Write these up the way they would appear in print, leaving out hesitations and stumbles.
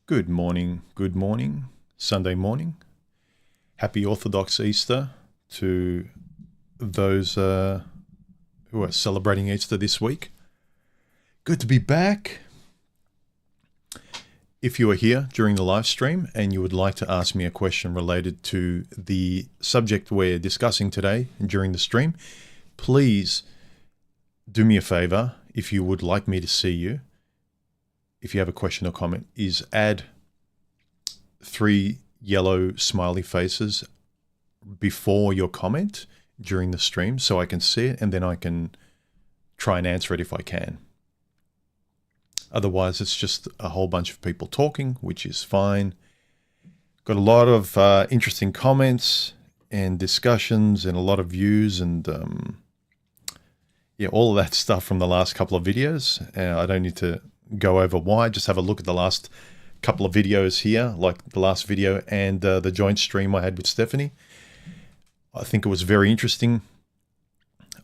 Good morning, Sunday morning. Happy Orthodox Easter to those who are celebrating Easter this week. Good to be back. If you are here during the live stream and you would like to ask me a question related to the subject we're discussing today during the stream, please do me a favor. If you would like me to see you, if you have a question or comment, is add 3 yellow smiley faces before your comment during the stream so I can see it, and then I can try and answer it if I can. Otherwise, it's just a whole bunch of people talking, which is fine. Got a lot of interesting comments and discussions and a lot of views and all of that stuff from the last couple of videos. I don't need to go over why. Just have a look at the last couple of videos here, like the last video and the joint stream I had with Stephanie. I think it was very interesting.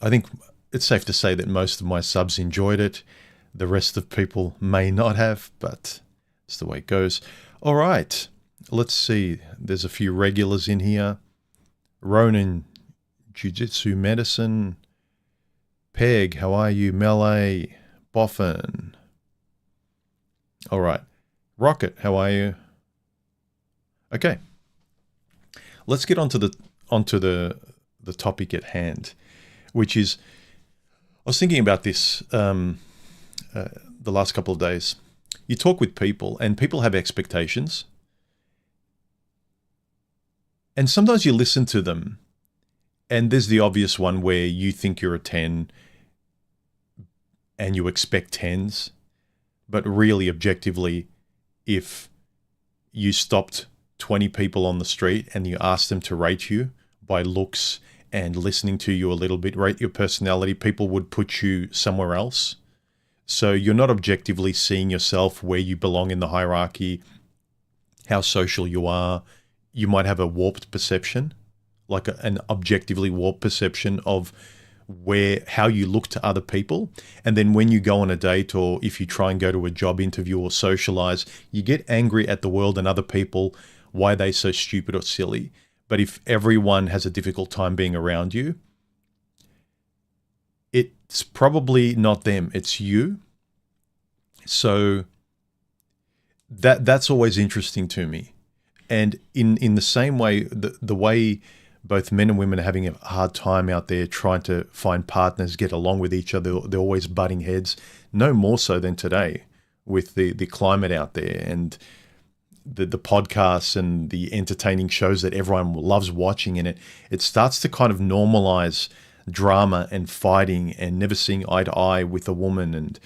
I think it's safe to say that most of my subs enjoyed it. The rest of people may not have, but it's the way it goes. All right, let's see. There's a few regulars in here. Ronan, Jiu-Jitsu Medicine. Peg, how are you? Melee, Boffin. All right. Rocket, how are you? Okay. Let's get onto the topic at hand, which is, I was thinking about this the last couple of days. You talk with people and people have expectations. And sometimes you listen to them and there's the obvious one where you think you're a 10 and you expect 10s. But really, objectively, if you stopped 20 people on the street and you asked them to rate you by looks and listening to you a little bit, rate your personality, people would put you somewhere else. So you're not objectively seeing yourself where you belong in the hierarchy, how social you are. You might have a warped perception, like an objectively warped perception of how you look to other people. And then when you go on a date or if you try and go to a job interview or socialize, you get angry at the world and other people, why they're so stupid or silly. But if everyone has a difficult time being around you, it's probably not them, it's you. So that's always interesting to me. And in the same way, the way both men and women are having a hard time out there trying to find partners, get along with each other. They're always butting heads. No more so than today with the climate out there and the podcasts and the entertaining shows that everyone loves watching. And it starts to kind of normalize drama and fighting and never seeing eye to eye with a woman. And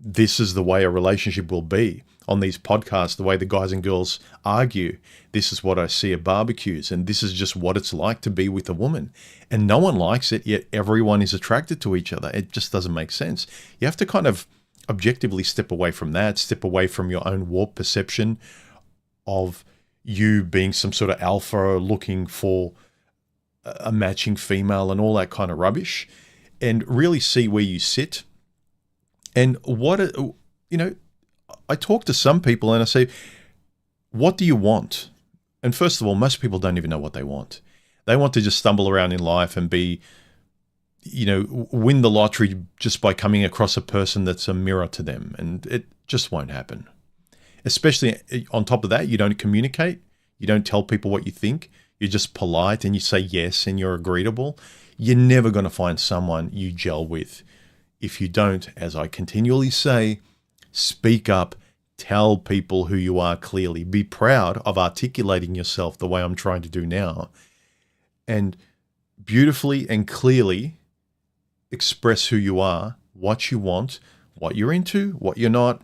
this is the way a relationship will be. On these podcasts, the way the guys and girls argue, this is what I see at barbecues, and this is just what it's like to be with a woman. And no one likes it, yet everyone is attracted to each other. It just doesn't make sense. You have to kind of objectively step away from that, step away from your own warped perception of you being some sort of alpha looking for a matching female and all that kind of rubbish, and really see where you sit. And I talk to some people and I say, what do you want? And first of all, most people don't even know what they want. They want to just stumble around in life and be, win the lottery just by coming across a person that's a mirror to them. And it just won't happen. Especially on top of that, you don't communicate. You don't tell people what you think. You're just polite and you say yes and you're agreeable. You're never going to find someone you gel with. If you don't, as I continually say, speak up, tell people who you are clearly. Be proud of articulating yourself the way I'm trying to do now. And beautifully and clearly express who you are, what you want, what you're into, what you're not,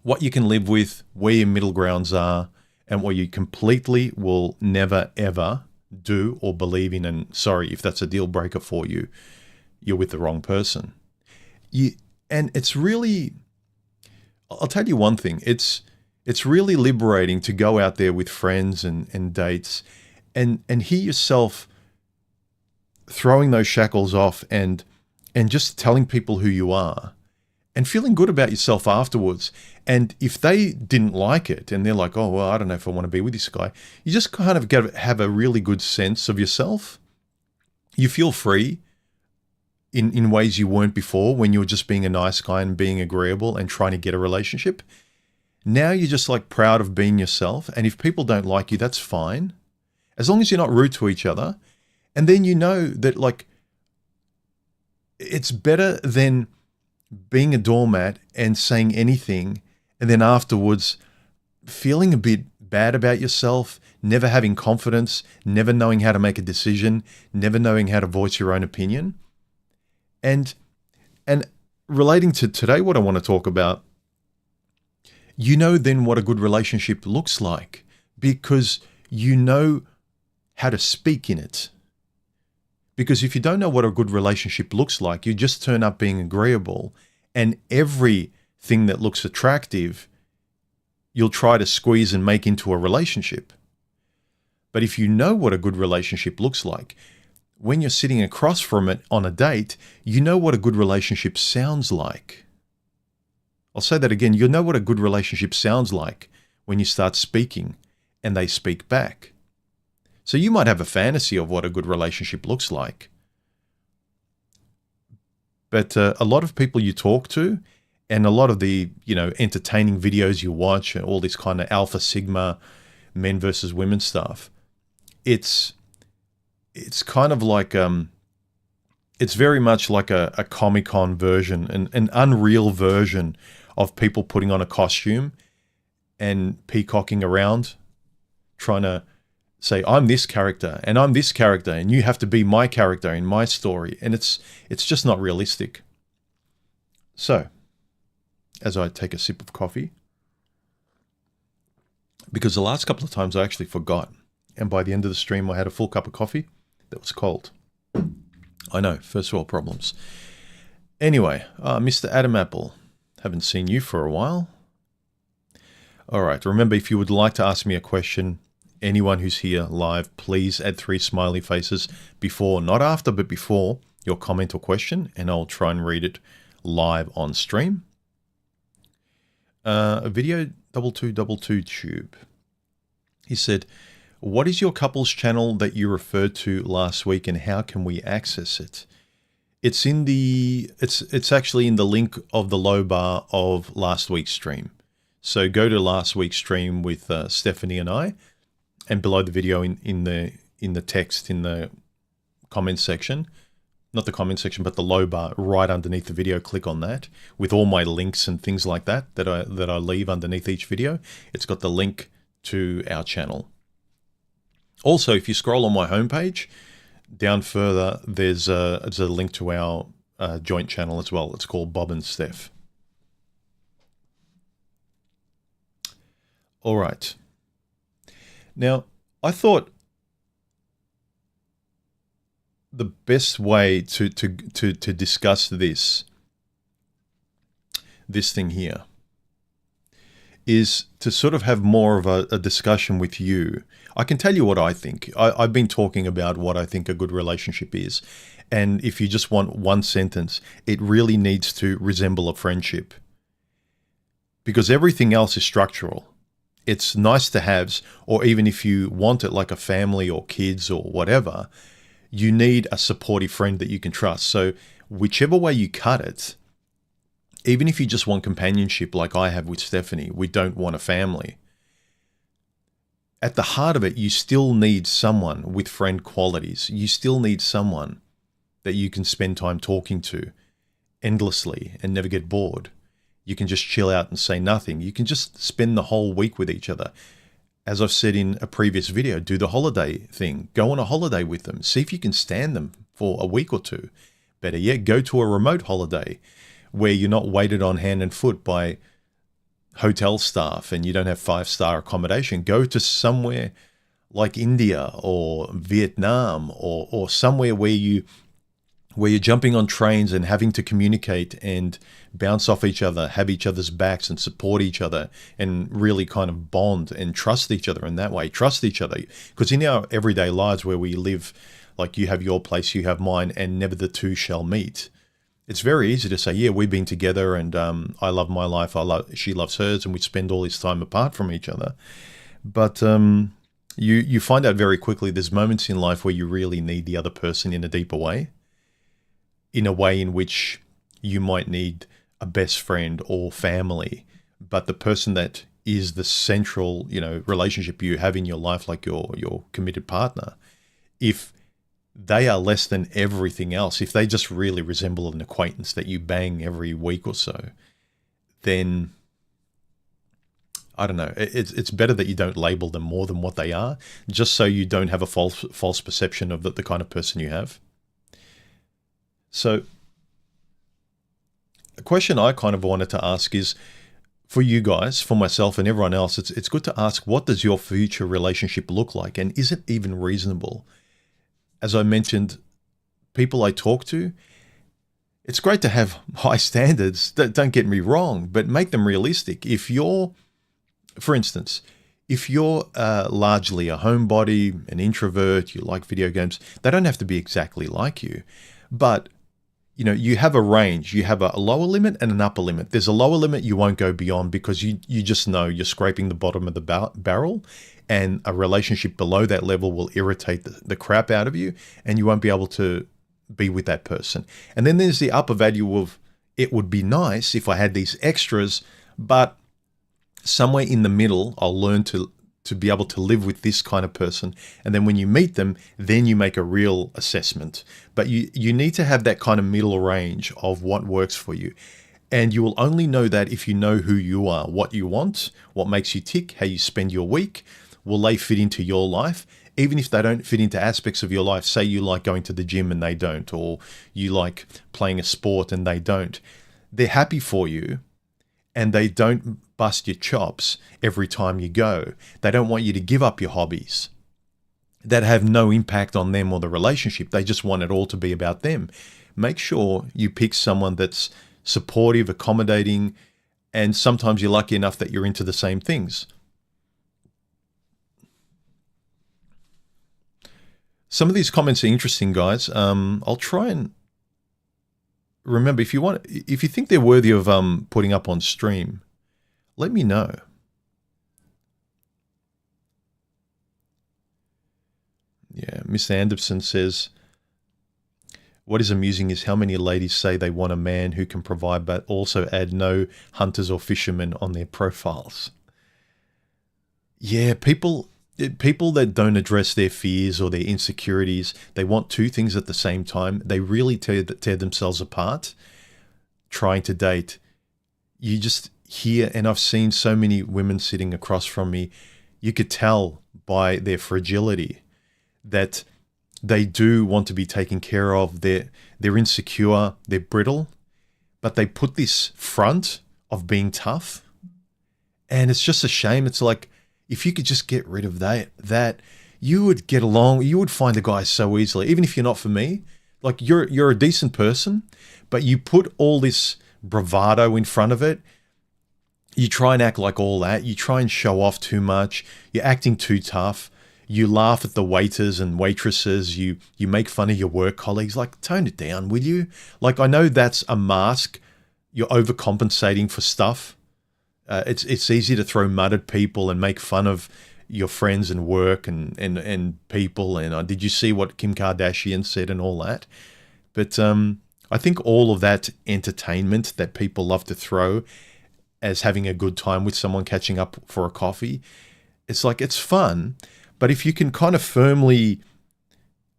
what you can live with, where your middle grounds are, and what you completely will never, ever do or believe in. And sorry, if that's a deal breaker for you, you're with the wrong person. And it's really... I'll tell you one thing, it's really liberating to go out there with friends and dates and hear yourself throwing those shackles off and just telling people who you are and feeling good about yourself afterwards. And if they didn't like it and they're like, oh, well, I don't know if I want to be with this guy, you just kind of have a really good sense of yourself. You feel free in ways you weren't before when you were just being a nice guy and being agreeable and trying to get a relationship. Now you're just like proud of being yourself. And if people don't like you, that's fine. As long as you're not rude to each other. And then you know that like it's better than being a doormat and saying anything and then afterwards feeling a bit bad about yourself, never having confidence, never knowing how to make a decision, never knowing how to voice your own opinion. And relating to today, what I want to talk about, you know then what a good relationship looks like because you know how to speak in it. Because if you don't know what a good relationship looks like, you just turn up being agreeable and everything that looks attractive, you'll try to squeeze and make into a relationship. But if you know what a good relationship looks like, when you're sitting across from it on a date, you know what a good relationship sounds like. I'll say that again. You'll know what a good relationship sounds like when you start speaking and they speak back. So you might have a fantasy of what a good relationship looks like. But a lot of people you talk to and a lot of the, entertaining videos you watch and all this kind of alpha sigma men versus women stuff, it's kind of like, it's very much like a Comic-Con version, an unreal version of people putting on a costume and peacocking around, trying to say, I'm this character and I'm this character and you have to be my character in my story. And it's just not realistic. So, as I take a sip of coffee, because the last couple of times I actually forgot. And by the end of the stream, I had a full cup of coffee that was cold. I know, first world problems. Anyway, Mr. Adam Apple, haven't seen you for a while. All right, remember, if you would like to ask me a question, anyone who's here live, please add 3 smiley faces before, not after, but before your comment or question, and I'll try and read it live on stream. A video 2222 tube. He said, what is your couples channel that you referred to last week and how can we access it? It's in it's actually in the link of the low bar of last week's stream. So go to last week's stream with Stephanie and I, and below the video in the text in the comment section, not the comment section, but the low bar right underneath the video, click on that with all my links and things like that I leave underneath each video. It's got the link to our channel. Also, if you scroll on my homepage, down further, there's a link to our joint channel as well. It's called Bob and Steph. All right. Now, I thought the best way to discuss this thing here is to sort of have more of a discussion with you. I can tell you what I think. I've been talking about what I think a good relationship is. And if you just want one sentence, it really needs to resemble a friendship. Because everything else is structural. It's nice to haves, or even if you want it like a family or kids or whatever, you need a supportive friend that you can trust. So whichever way you cut it, even if you just want companionship like I have with Stephanie, we don't want a family. At the heart of it, you still need someone with friend qualities. You still need someone that you can spend time talking to endlessly and never get bored. You can just chill out and say nothing. You can just spend the whole week with each other. As I've said in a previous video, do the holiday thing. Go on a holiday with them. See if you can stand them for a week or two. Better yet, go to a remote holiday where you're not waited on hand and foot by hotel staff and you don't have 5-star accommodation. Go to somewhere like India or Vietnam or somewhere where you're jumping on trains and having to communicate and bounce off each other, have each other's backs and support each other and really kind of bond and trust each other in that way. Trust each other. Because in our everyday lives where we live, like you have your place, you have mine, and never the two shall meet. It's very easy to say, yeah, we've been together and I love my life, she loves hers, and we spend all this time apart from each other. But you find out very quickly there's moments in life where you really need the other person in a deeper way, in a way in which you might need a best friend or family, but the person that is the central, relationship you have in your life, like your committed partner, if they are less than everything else, if they just really resemble an acquaintance that you bang every week or so, then I don't know. It's better that you don't label them more than what they are, just so you don't have a false perception of the kind of person you have. So a question I kind of wanted to ask is, for you guys, for myself and everyone else, it's good to ask, what does your future relationship look like? And is it even reasonable? As I mentioned, people I talk to, it's great to have high standards, don't get me wrong, but make them realistic. If you're, for instance, if you're largely a homebody, an introvert, you like video games, they don't have to be exactly like you. But, you have a range. You have a lower limit and an upper limit. There's a lower limit you won't go beyond because you just know you're scraping the bottom of the barrel, and a relationship below that level will irritate the crap out of you, and you won't be able to be with that person. And then there's the upper value of, it would be nice if I had these extras, but somewhere in the middle, I'll learn to be able to live with this kind of person. And then when you meet them, then you make a real assessment. But you need to have that kind of middle range of what works for you. And you will only know that if you know who you are, what you want, what makes you tick, how you spend your week. Will they fit into your life? Even if they don't fit into aspects of your life, say you like going to the gym and they don't, or you like playing a sport and they don't. They're happy for you, and they don't bust your chops every time you go. They don't want you to give up your hobbies that have no impact on them or the relationship. They just want it all to be about them. Make sure you pick someone that's supportive, accommodating, and sometimes you're lucky enough that you're into the same things. Some of these comments are interesting, guys. I'll try and remember, if you think they're worthy of putting up on stream, let me know. Yeah, Mr. Anderson says, what is amusing is how many ladies say they want a man who can provide, but also add no hunters or fishermen on their profiles. Yeah, people that don't address their fears or their insecurities, they want two things at the same time. They really tear themselves apart trying to date. You just hear, and I've seen so many women sitting across from me, you could tell by their fragility that they do want to be taken care of. They're insecure, they're brittle, but they put this front of being tough. And it's just a shame. It's like, if you could just get rid of that you would get along. You would find a guy so easily, even if you're not for me. Like, you're a decent person, but you put all this bravado in front of it. You try and act like all that. You try and show off too much. You're acting too tough. You laugh at the waiters and waitresses. You make fun of your work colleagues. Like, tone it down, will you? Like, I know that's a mask. You're overcompensating for stuff. It's easy to throw mud at people and make fun of your friends and work and people. And did you see what Kim Kardashian said and all that? But I think all of that entertainment that people love to throw as having a good time with someone, catching up for a coffee, it's like, it's fun. But if you can kind of firmly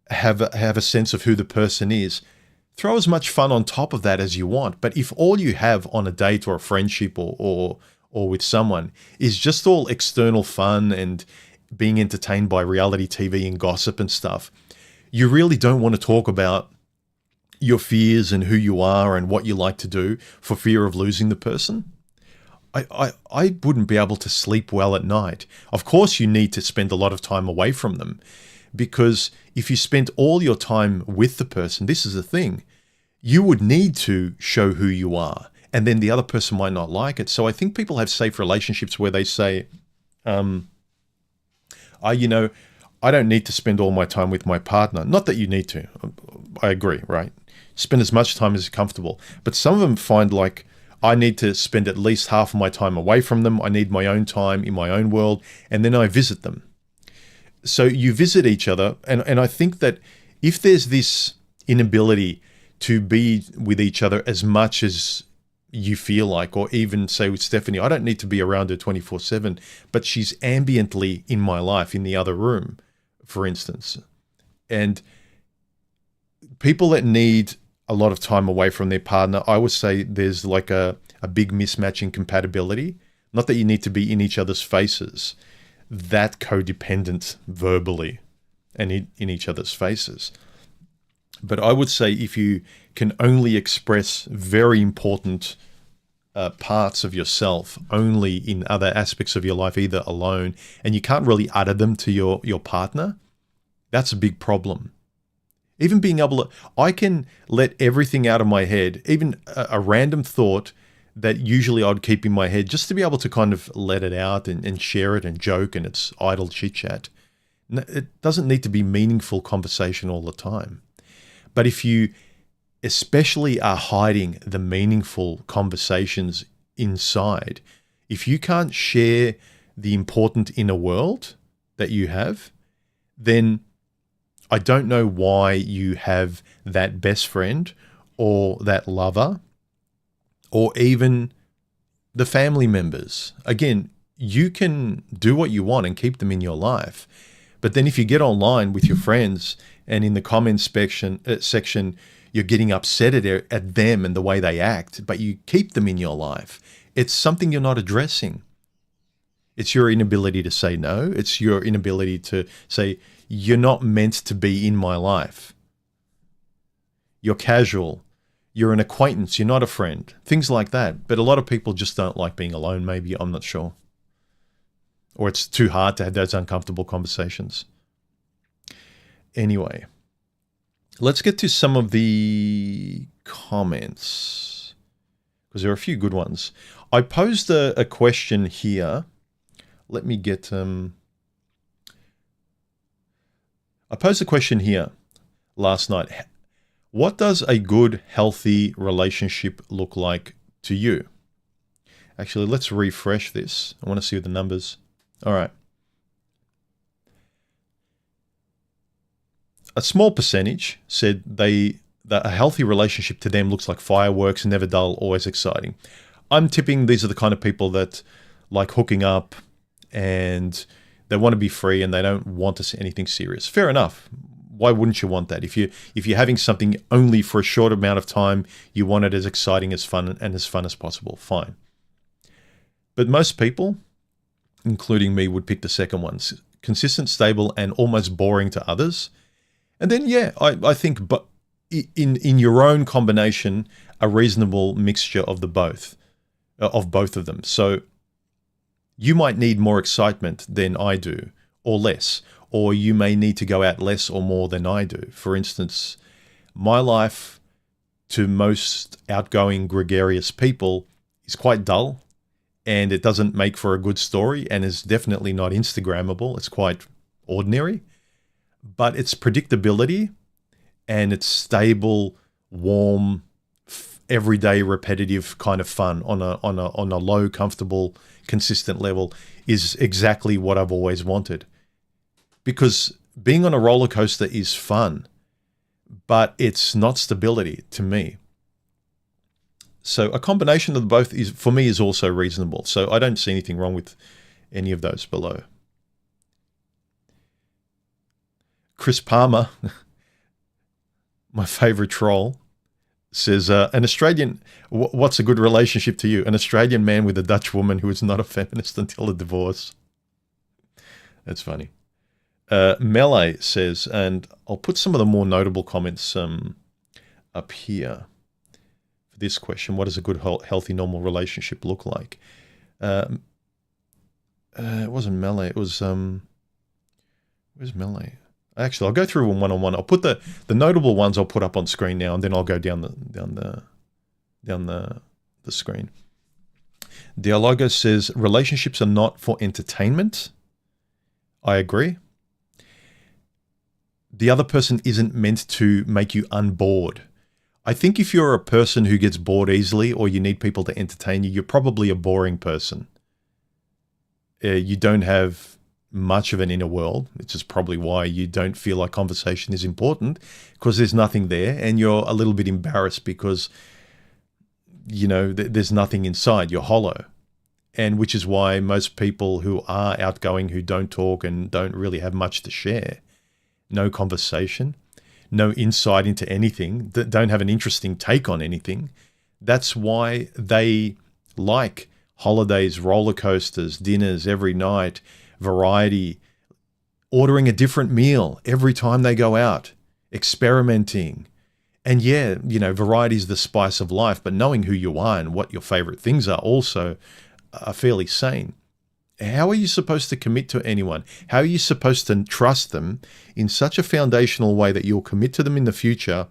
have a sense of who the person is, throw as much fun on top of that as you want. But if all you have on a date or a friendship or with someone is just all external fun and being entertained by reality TV and gossip and stuff, you really don't want to talk about your fears and who you are and what you like to do for fear of losing the person. I wouldn't be able to sleep well at night. Of course, you need to spend a lot of time away from them, because if you spend all your time with the person, this is the thing, you would need to show who you are, and then the other person might not like it. So I think people have safe relationships where they say, I don't need to spend all my time with my partner. Not that you need to. I agree, right? spend as much time as is comfortable. But some of them find like, I need to spend at least half of my time away from them. I need my own time in my own world. And then I visit them. So you visit each other. And I think that if there's this inability to be with each other as much as you feel like, or even say with Stephanie, I don't need to be around her 24/7, but she's ambiently in my life in the other room, for instance. And people that need a lot of time away from their partner, I would say there's like a big mismatch in compatibility. Not that you need to be in each other's faces, that codependent verbally and in each other's faces. But I would say if you can only express very important parts of yourself only in other aspects of your life, either alone, and you can't really utter them to your partner, that's a big problem. Even being able to, I can let everything out of my head, even a random thought that usually I'd keep in my head, just to be able to kind of let it out and share it and joke, and it's idle chit chat. It doesn't need to be meaningful conversation all the time. But if you especially are hiding the meaningful conversations inside, if you can't share the important inner world that you have, then I don't know why you have that best friend or that lover or even the family members. Again, you can do what you want and keep them in your life. But then if you get online with your friends and in the comments section, you're getting upset at them and the way they act, but you keep them in your life, it's something you're not addressing. It's your inability to say no. It's your inability to say, you're not meant to be in my life. You're casual. You're an acquaintance. You're not a friend. Things like that. But a lot of people just don't like being alone, maybe. I'm not sure. Or it's too hard to have those uncomfortable conversations. Anyway, let's get to some of the comments, because there are a few good ones. I posed a question here. Let me get... I posed a question here last night. What does a good, healthy relationship look like to you? Actually, let's refresh this. I want to see the numbers. All right. A small percentage said that a healthy relationship to them looks like fireworks, never dull, always exciting. I'm tipping these are the kind of people that like hooking up and they want to be free and they don't want to see anything serious. Fair enough. Why wouldn't you want that? If you're having something only for a short amount of time, you want it as exciting as fun as possible. Fine. But most people, including me, would pick the second ones. Consistent, stable, and almost boring to others. And then, yeah, I think, but in your own combination, a reasonable mixture of both of them. So you might need more excitement than I do, or less, or you may need to go out less or more than I do. For instance, my life to most outgoing, gregarious people is quite dull, and it doesn't make for a good story, and is definitely not Instagrammable. It's quite ordinary, but its predictability and its stable, warm, everyday, repetitive kind of fun on a low, comfortable, consistent level is exactly what I've always wanted. Because being on a roller coaster is fun, but it's not stability to me. So a combination of both for me is also reasonable. So I don't see anything wrong with any of those below. Chris Palmer, my favorite troll, says, an Australian, what's a good relationship to you? An Australian man with a Dutch woman who is not a feminist until a divorce. That's funny. Melee says, and I'll put some of the more notable comments up here for this question. What does a good, healthy, normal relationship look like? It wasn't Melee. It was, where's Melee? Actually, I'll go through them one-on-one. I'll put the notable ones I'll put up on screen now, and then I'll go down the screen. Dialogo says, relationships are not for entertainment. I agree. The other person isn't meant to make you unbored. I think if you're a person who gets bored easily or you need people to entertain you, you're probably a boring person. You don't have much of an inner world, which is probably why you don't feel like conversation is important, because there's nothing there, and you're a little bit embarrassed because, you know, there's nothing inside. You're hollow. And which is why most people who are outgoing, who don't talk and don't really have much to share, no conversation, no insight into anything, that don't have an interesting take on anything, that's why they like holidays, roller coasters, dinners every night, variety, ordering a different meal every time they go out, experimenting. And yeah, you know, variety is the spice of life, but knowing who you are and what your favorite things are also are fairly sane. How are you supposed to commit to anyone? How are you supposed to trust them in such a foundational way that you'll commit to them in the future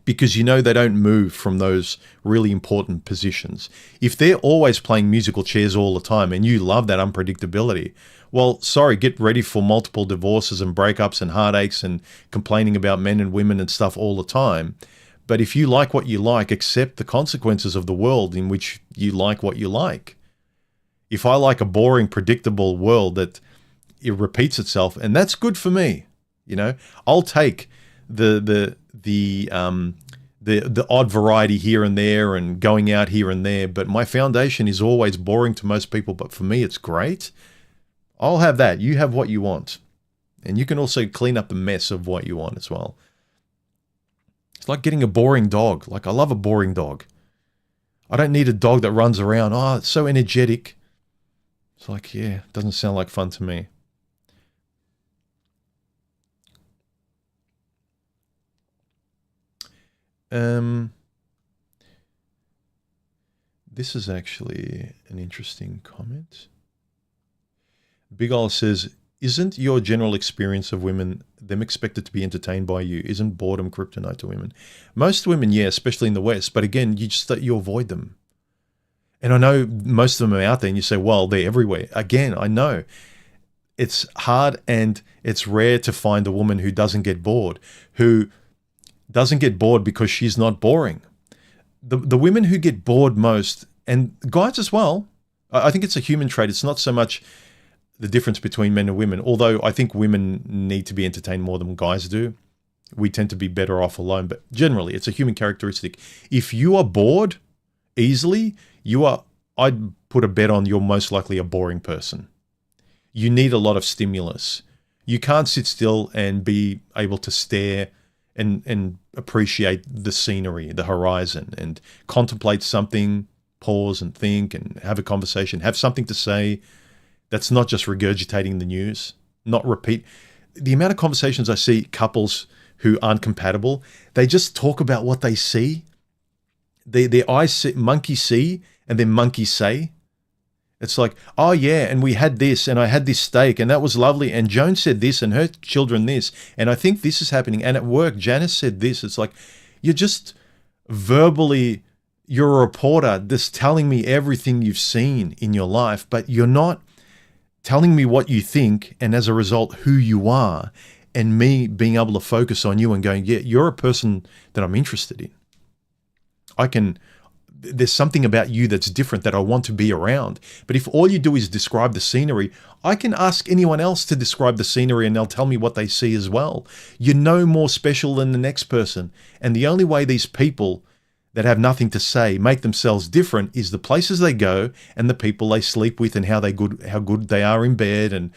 because you know they don't move from those really important positions? If they're always playing musical chairs all the time and you love that unpredictability, well, sorry, get ready for multiple divorces and breakups and heartaches and complaining about men and women and stuff all the time. But if you like what you like, accept the consequences of the world in which you like what you like. If I like a boring, predictable world that it repeats itself, and that's good for me, you know, I'll take the odd variety here and there and going out here and there, but my foundation is always boring to most people, but for me it's great. I'll have that. You have what you want. And you can also clean up the mess of what you want as well. It's like getting a boring dog. Like, I love a boring dog. I don't need a dog that runs around. Oh, it's so energetic. It's like, yeah, it doesn't sound like fun to me. This is actually an interesting comment. Big Ol says, isn't your general experience of women, them expected to be entertained by you? Isn't boredom kryptonite to women? Most women, yeah, especially in the West. But again, you avoid them. And I know most of them are out there and you say, well, they're everywhere. Again, I know. It's hard and it's rare to find a woman who doesn't get bored, who doesn't get bored because she's not boring. The women who get bored most, and guys as well, I think it's a human trait. It's not so much the difference between men and women, although I think women need to be entertained more than guys do. We tend to be better off alone, but generally it's a human characteristic. If you are bored easily, I'd put a bet on you're most likely a boring person. You need a lot of stimulus. You can't sit still and be able to stare and appreciate the scenery, the horizon, and contemplate something, pause and think and have a conversation, have something to say. That's not just regurgitating the news, not repeat. The amount of conversations I see couples who aren't compatible, they just talk about what they see. Their eyes see, monkey see, and then monkey say. It's like, oh yeah, and we had this, and I had this steak, and that was lovely, and Joan said this, and her children this, and I think this is happening, and at work, Janice said this. It's like, you're just verbally, you're a reporter just telling me everything you've seen in your life, but you're not telling me what you think, and as a result, who you are, and me being able to focus on you and going, yeah, you're a person that I'm interested in. There's something about you that's different that I want to be around. But if all you do is describe the scenery, I can ask anyone else to describe the scenery and they'll tell me what they see as well. You're no more special than the next person. And the only way these people that have nothing to say make themselves different is the places they go and the people they sleep with and how good they are in bed and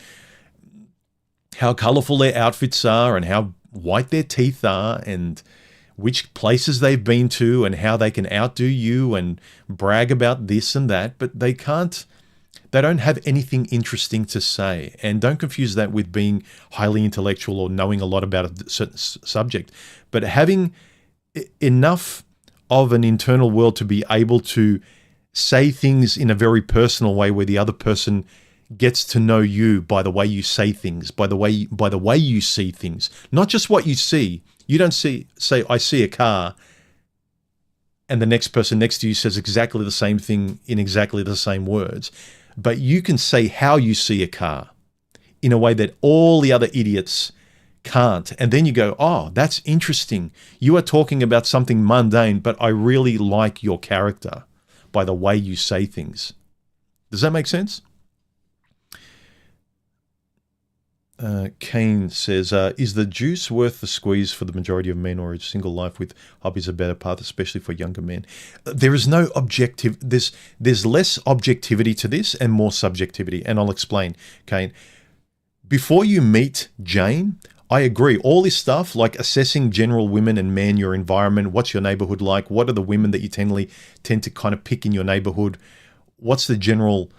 how colorful their outfits are and how white their teeth are and which places they've been to and how they can outdo you and brag about this and that, but they don't have anything interesting to say. And don't confuse that with being highly intellectual or knowing a lot about a certain subject, but having enough of an internal world to be able to say things in a very personal way where the other person gets to know you by the way you say things, by the way you see things, not just what you see. You don't say, I see a car, and the next person next to you says exactly the same thing in exactly the same words. But you can say how you see a car in a way that all the other idiots can't. And then you go, oh, that's interesting. You are talking about something mundane, but I really like your character by the way you say things. Does that make sense? Kane says, is the juice worth the squeeze for the majority of men, or is single life with hobbies a better path, especially for younger men? There is no objective. There's less objectivity to this and more subjectivity. And I'll explain, Kane. Before you meet Jane, I agree. All this stuff, like assessing general women and men, your environment, what's your neighborhood like? What are the women that you tend to kind of pick in your neighborhood? What's the general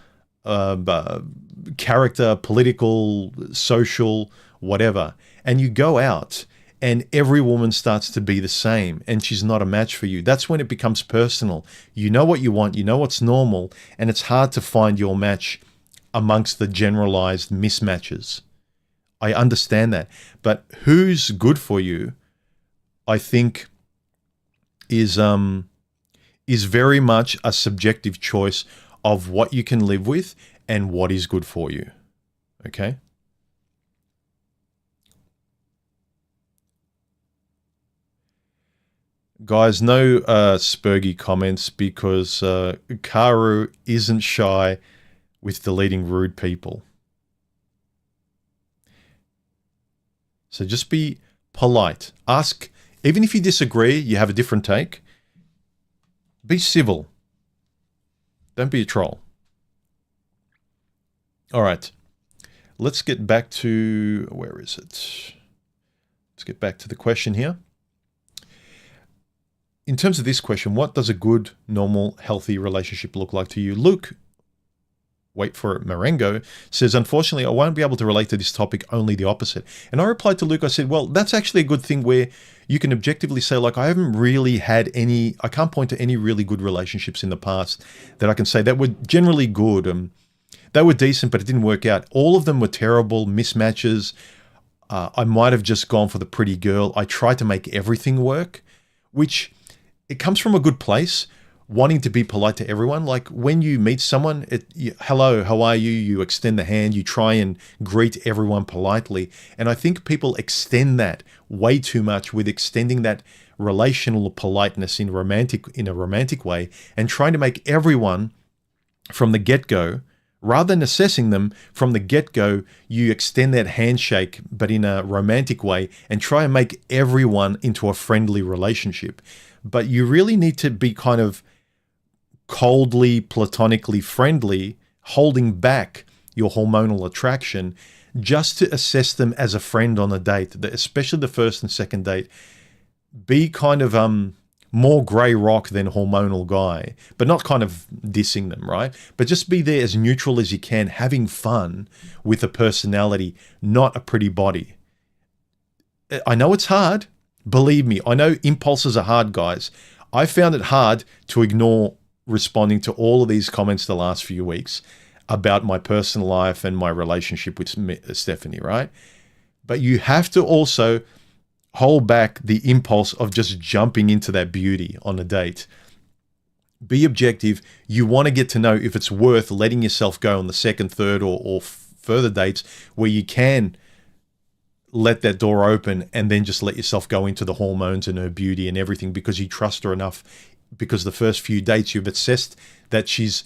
character, political, social, whatever? And you go out and every woman starts to be the same and she's not a match for you. That's when it becomes personal. You know what you want, you know what's normal, and it's hard to find your match amongst the generalized mismatches. I understand that. But who's good for you, I think, is very much a subjective choice of what you can live with and what is good for you. Okay? Guys, no Spurgy comments because Karu isn't shy with deleting rude people. So just be polite. Ask, even if you disagree, you have a different take, be civil. Don't be a troll. All right. Let's get back to, where is it? Let's get back to the question here. In terms of this question, what does a good, normal, healthy relationship look like to you? Luke, wait for it, Marengo, says, unfortunately, I won't be able to relate to this topic, only the opposite. And I replied to Luke, I said, well, that's actually a good thing where you can objectively say, like, I haven't really had any, I can't point to any really good relationships in the past that I can say that were generally good. They were decent, but it didn't work out. All of them were terrible, mismatches. I might have just gone for the pretty girl. I tried to make everything work, which it comes from a good place, wanting to be polite to everyone. Like when you meet someone, hello, how are you? You extend the hand, you try and greet everyone politely. And I think people extend that way too much with extending that relational politeness in a romantic way and trying to make everyone from the get-go, rather than assessing them from the get-go, you extend that handshake, but in a romantic way, and try and make everyone into a friendly relationship. But you really need to be kind of coldly, platonically friendly, holding back your hormonal attraction just to assess them as a friend on a date, especially the first and second date. Be kind of more grey rock than hormonal guy, but not kind of dissing them, right? But just be there as neutral as you can, having fun with a personality, not a pretty body. I know it's hard. Believe me, I know impulses are hard, guys. I found it hard to ignore responding to all of these comments the last few weeks about my personal life and my relationship with Stephanie, right? But you have to also hold back the impulse of just jumping into that beauty on a date. Be objective. You want to get to know if it's worth letting yourself go on the second, third, or further dates where you can let that door open and then just let yourself go into the hormones and her beauty and everything because you trust her enough, because the first few dates you've assessed that she's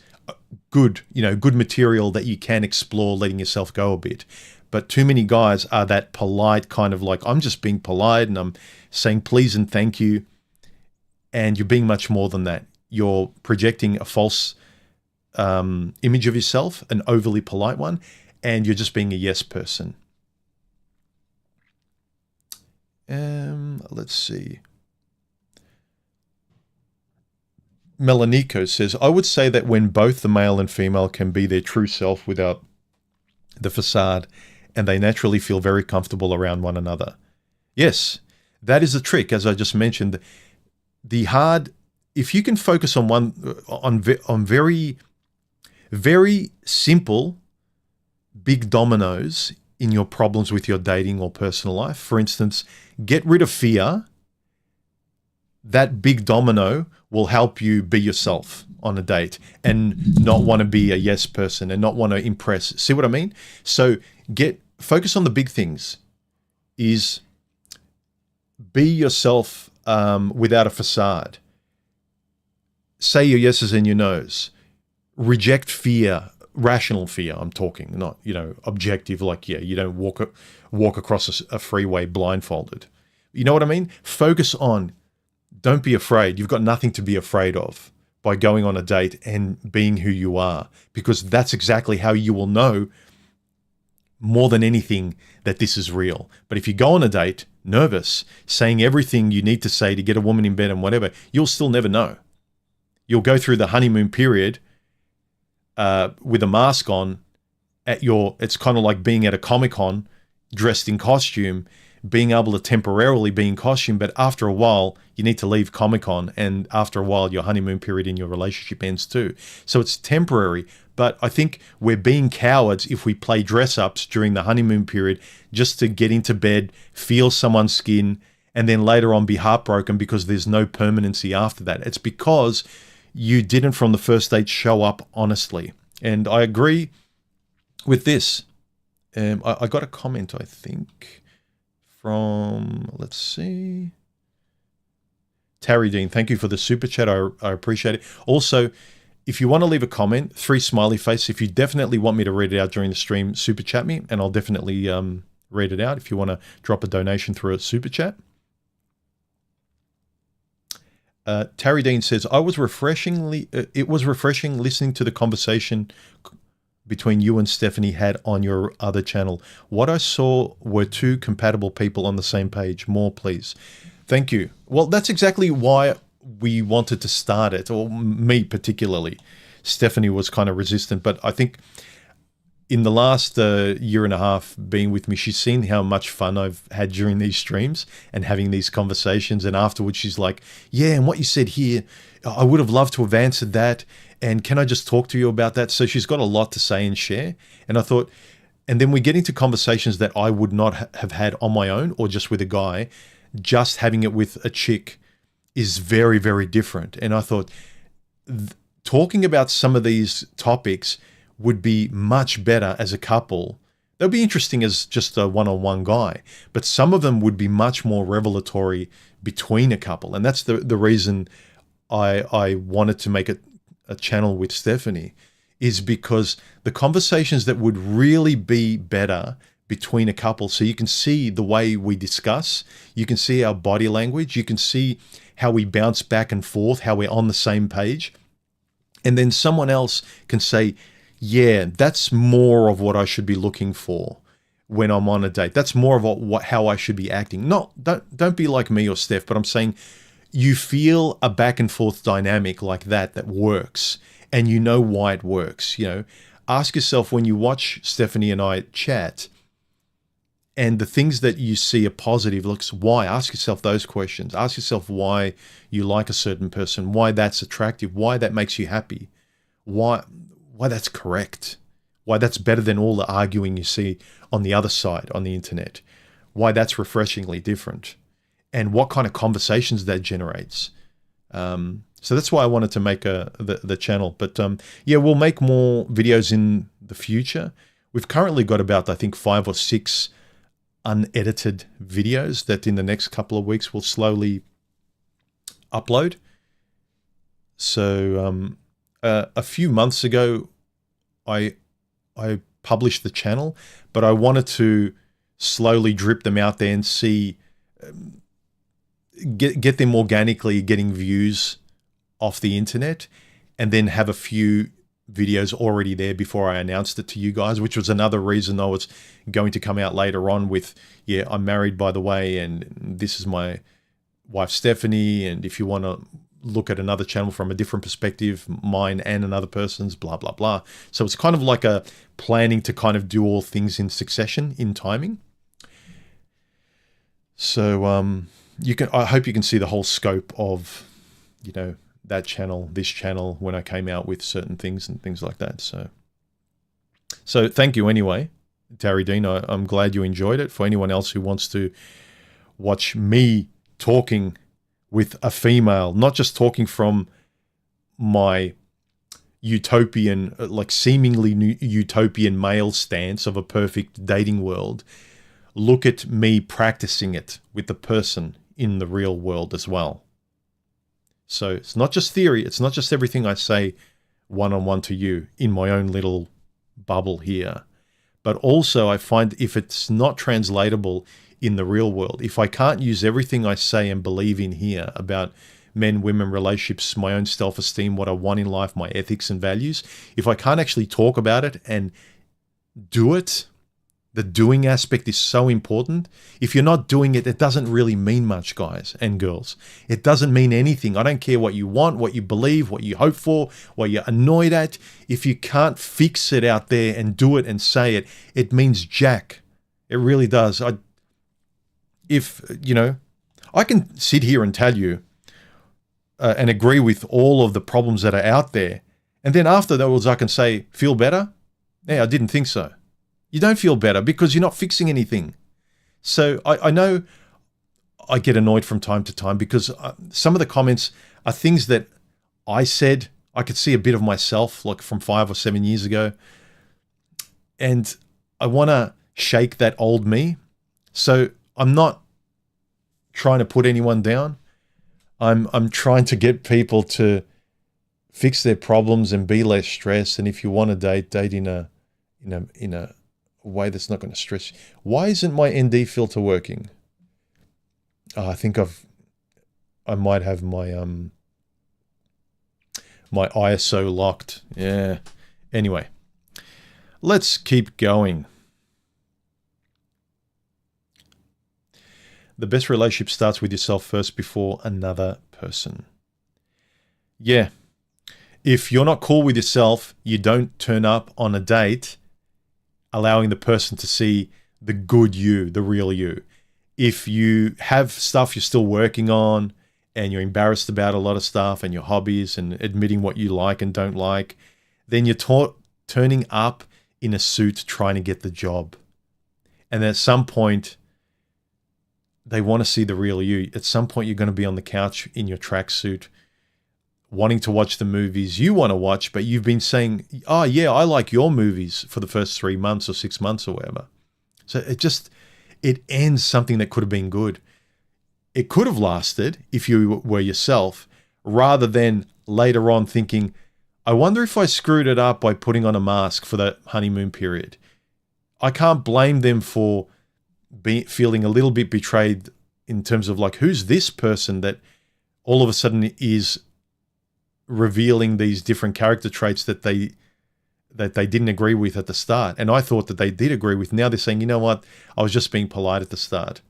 good, good material that you can explore letting yourself go a bit. But too many guys are that polite kind of like, I'm just being polite and I'm saying please and thank you. And you're being much more than that. You're projecting a false image of yourself, an overly polite one, and you're just being a yes person. Let's see. Melanico says, I would say that when both the male and female can be their true self without the facade, and they naturally feel very comfortable around one another. Yes, that is the trick, as I just mentioned. If you can focus on very, very simple, big dominoes in your problems with your dating or personal life. For instance, get rid of fear. That big domino will help you be yourself on a date and not want to be a yes person and not want to impress. See what I mean? So focus on the big things. is be yourself without a facade. Say your yeses and your nos. Reject fear, rational fear. I'm talking, not objective. Like you don't walk across a freeway blindfolded. You know what I mean? Focus on. Don't be afraid. You've got nothing to be afraid of by going on a date and being who you are, because that's exactly how you will know more than anything that this is real. But if you go on a date nervous, saying everything you need to say to get a woman in bed and whatever, you'll still never know. You'll go through the honeymoon period with a mask on it's kind of like being at a Comic-Con dressed in costume, being able to temporarily be in costume, but after a while you need to leave Comic-Con, and after a while your honeymoon period in your relationship ends too. So it's temporary, but I think we're being cowards if we play dress-ups during the honeymoon period just to get into bed, feel someone's skin, and then later on be heartbroken because there's no permanency after that. It's because you didn't from the first date show up honestly. And I agree with this. I got a comment, I think, from, let's see, Terry Dean. Thank you for the super chat. I appreciate it. Also, if you want to leave a comment, 3 smiley face. If you definitely want me to read it out during the stream, super chat me, and I'll definitely read it out if you want to drop a donation through a super chat. Terry Dean says, it was refreshing listening to the conversation between you and Stephanie had on your other channel. What I saw were 2 compatible people on the same page. More, please. Thank you. Well, that's exactly why we wanted to start it, or me particularly. Stephanie was kind of resistant, but I think in the last year and a half being with me, she's seen how much fun I've had during these streams and having these conversations. And afterwards, she's like, yeah, and what you said here, I would have loved to have answered that. And can I just talk to you about that? So she's got a lot to say and share. And I thought, and then we get into conversations that I would not have had on my own or just with a guy. Just having it with a chick is very, very different. And I thought talking about some of these topics would be much better as a couple. They'll be interesting as just a one-on-one guy, but some of them would be much more revelatory between a couple. And that's the reason I wanted to make a channel with Stephanie, is because the conversations that would really be better between a couple, so you can see the way we discuss, you can see our body language, you can see how we bounce back and forth, how we're on the same page. And then someone else can say, yeah, that's more of what I should be looking for when I'm on a date. That's more of how I should be acting. Don't be like me or Steph, but I'm saying you feel a back and forth dynamic like that works, and you know why it works. Ask yourself when you watch Stephanie and I chat, and the things that you see are positive, why? Ask yourself those questions. Ask yourself why you like a certain person, why that's attractive, why that makes you happy, why that's correct, why that's better than all the arguing you see on the other side on the internet, why that's refreshingly different, and what kind of conversations that generates. So that's why I wanted to make the channel. But yeah, we'll make more videos in the future. We've currently got about, I think, 5 or 6 unedited videos that in the next couple of weeks we'll slowly upload. So a few months ago, I published the channel, but I wanted to slowly drip them out there and see, get them organically getting views off the internet, and then have a few videos already there before I announced it to you guys, which was another reason I was going to come out later on with, yeah, I'm married, by the way, and this is my wife, Stephanie, and if you want to look at another channel from a different perspective, mine and another person's, blah, blah, blah. So it's kind of like a planning to kind of do all things in succession, in timing. So I hope you can see the whole scope of, that channel, this channel, when I came out with certain things and things like that. So thank you anyway, Terry Dean. I'm glad you enjoyed it. For anyone else who wants to watch me talking with a female, not just talking from my utopian, like seemingly utopian male stance of a perfect dating world, look at me practicing it with the person in the real world as well. So it's not just theory. It's not just everything I say one-on-one to you in my own little bubble here. But also I find if it's not translatable in the real world, if I can't use everything I say and believe in here about men, women, relationships, my own self-esteem, what I want in life, my ethics and values, if I can't actually talk about it and do it, the doing aspect is so important. If you're not doing it, it doesn't really mean much, guys and girls. It doesn't mean anything. I don't care what you want, what you believe, what you hope for, what you're annoyed at. If you can't fix it out there and do it and say it, it means jack. It really does. I can sit here and tell you and agree with all of the problems that are out there. And then after those, I can say, feel better? Yeah, I didn't think so. You don't feel better because you're not fixing anything. So I know I get annoyed from time to time because some of the comments are things that I said. I could see a bit of myself like from 5 or 7 years ago. And I want to shake that old me. So I'm not trying to put anyone down. I'm trying to get people to fix their problems and be less stressed. And if you want to date in a way that's not going to stress you. Why isn't my ND filter working? I think I might have my my ISO locked. Yeah. Anyway, let's keep going. The best relationship starts with yourself first before another person. Yeah. If you're not cool with yourself, you don't turn up on a date allowing the person to see the good you, the real you. If you have stuff you're still working on and you're embarrassed about a lot of stuff and your hobbies and admitting what you like and don't like, then you're turning up in a suit trying to get the job. And at some point, they want to see the real you. At some point, you're going to be on the couch in your tracksuit wanting to watch the movies you want to watch, but you've been saying, oh yeah, I like your movies for the first 3 months or 6 months or whatever. So it ends something that could have been good. It could have lasted if you were yourself, rather than later on thinking, I wonder if I screwed it up by putting on a mask for that honeymoon period. I can't blame them for feeling a little bit betrayed in terms of like, who's this person that all of a sudden is revealing these different character traits that they didn't agree with at the start. And I thought that they did agree with. Now they're saying, you know what? I was just being polite at the start.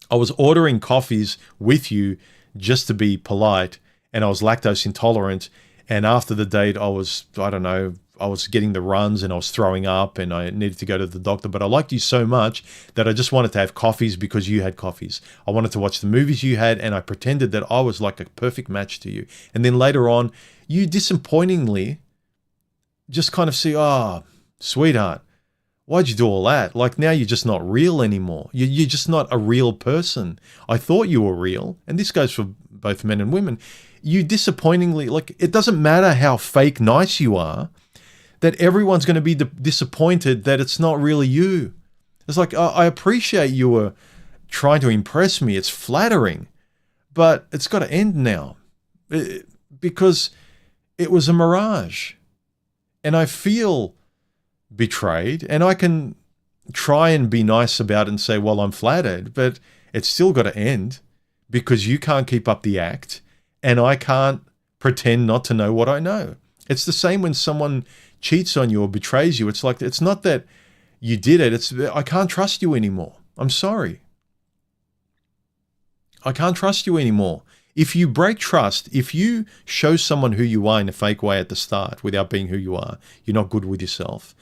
I was ordering coffees with you just to be polite, and I was lactose intolerant. And after the date, I was getting the runs and I was throwing up and I needed to go to the doctor. But I liked you so much that I just wanted to have coffees because you had coffees. I wanted to watch the movies you had, and I pretended that I was like a perfect match to you. And then later on, you disappointingly just kind of see, sweetheart, why'd you do all that? Like now you're just not real anymore. You're just not a real person. I thought you were real. And this goes for both men and women. You disappointingly, like it doesn't matter how fake nice you are, that everyone's going to be disappointed that it's not really you. It's like, I appreciate you were trying to impress me. It's flattering, but it's got to end now because it was a mirage. And I feel betrayed, and I can try and be nice about it and say, well, I'm flattered, but it's still got to end because you can't keep up the act and I can't pretend not to know what I know. It's the same when someone cheats on you or betrays you. It's like, it's not that you did it. It's, I can't trust you anymore. I'm sorry. I can't trust you anymore. If you break trust, if you show someone who you are in a fake way at the start without being who you are, you're not good with yourself.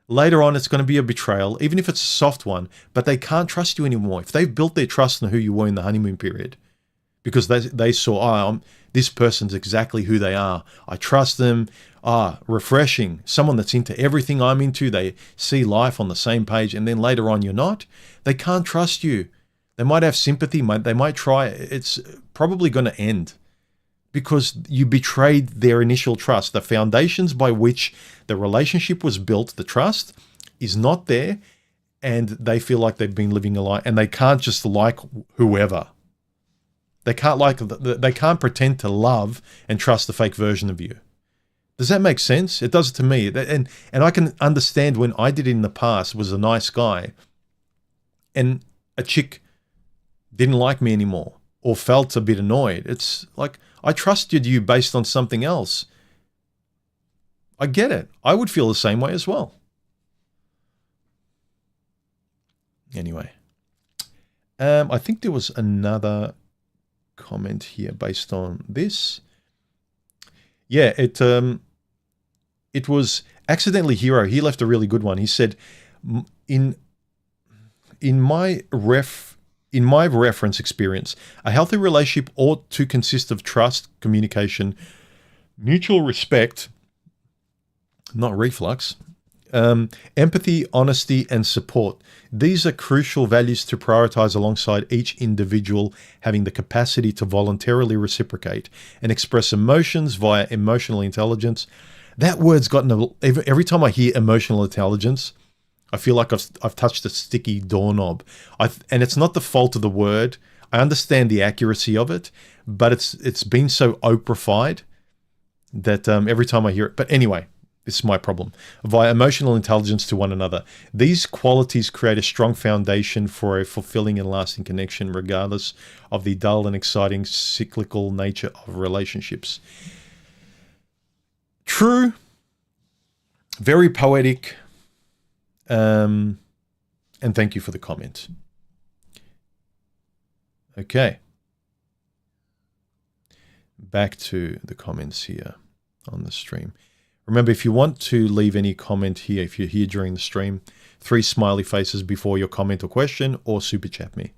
Later on, it's going to be a betrayal, even if it's a soft one, but they can't trust you anymore. If they've built their trust on who you were in the honeymoon period, because they saw, this person's exactly who they are. I trust them. Refreshing. Someone that's into everything I'm into. They see life on the same page. And then later on, you're not. They can't trust you. They might have sympathy. They might try. It's probably going to end because you betrayed their initial trust. The foundations by which the relationship was built, the trust, is not there. and they feel like they've been living a lie, and they can't just like whoever. They can't pretend to love and trust the fake version of you. Does that make sense? It does to me. And I can understand when I did it in the past, was a nice guy, and a chick didn't like me anymore or felt a bit annoyed. It's like, I trusted you based on something else. I get it. I would feel the same way as well. Anyway, I think there was another comment here based on this. Yeah, it was Accidentally Hero. He left a really good one. He said, in my reference experience, a healthy relationship ought to consist of trust, communication, mutual respect, not reflux, empathy, honesty, and support. These are crucial values to prioritize alongside each individual having the capacity to voluntarily reciprocate and express emotions via emotional intelligence. That word's gotten every time I hear emotional intelligence, I feel like I've touched a sticky doorknob. And it's not the fault of the word. I understand the accuracy of it, but it's been so Oprah-fied that every time I hear it. But anyway, this is my problem. Via emotional intelligence to one another. These qualities create a strong foundation for a fulfilling and lasting connection, regardless of the dull and exciting cyclical nature of relationships. True. Very poetic. And thank you for the comment. Okay. Back to the comments here on the stream. Remember, if you want to leave any comment here, if you're here during the stream, 3 smiley faces before your comment or question, or super chat me,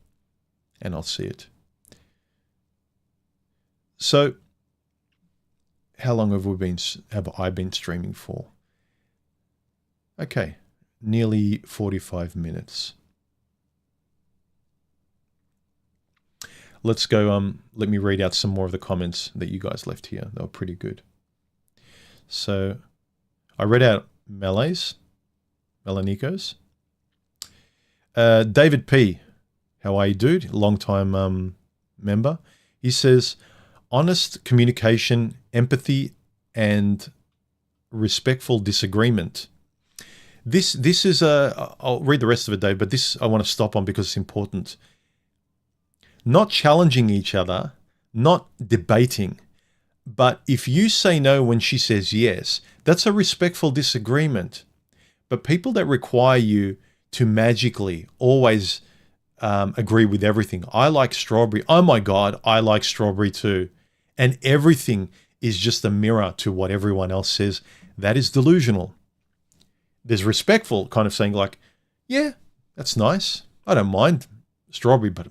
and I'll see it. So, how long have I been streaming for? Okay, nearly 45 minutes. Let's go. Let me read out some more of the comments that you guys left here. They were pretty good. So I read out Melaniko's. David P. How are you, dude? Long-time member. He says, honest communication, empathy, and respectful disagreement. This is I'll read the rest of it, Dave, but this I want to stop on because it's important. Not challenging each other, not debating. But if you say no when she says yes, that's a respectful disagreement. But people that require you to magically always agree with everything. I like strawberry. Oh my God, I like strawberry too. And everything is just a mirror to what everyone else says. That is delusional. There's respectful kind of saying like, yeah, that's nice. I don't mind strawberry, but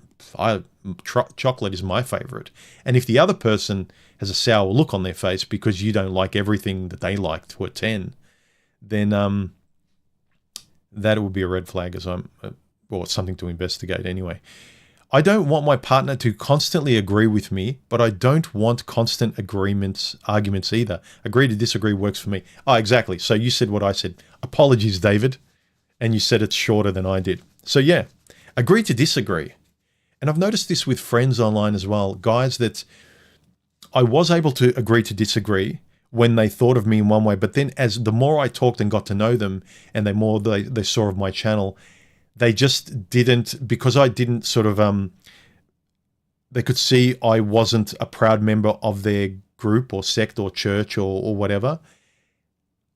chocolate is my favorite. And if the other person has a sour look on their face because you don't like everything that they like to a 10, then that would be a red flag or something to investigate anyway. I don't want my partner to constantly agree with me, but I don't want constant arguments either. Agree to disagree works for me. Oh, exactly. So you said what I said. Apologies, David. And you said it's shorter than I did. So yeah, agree to disagree. And I've noticed this with friends online as well. Guys that I was able to agree to disagree when they thought of me in one way, but then as the more I talked and got to know them and the more they saw of my channel, they just didn't, because I didn't sort of, they could see I wasn't a proud member of their group or sect or church or whatever.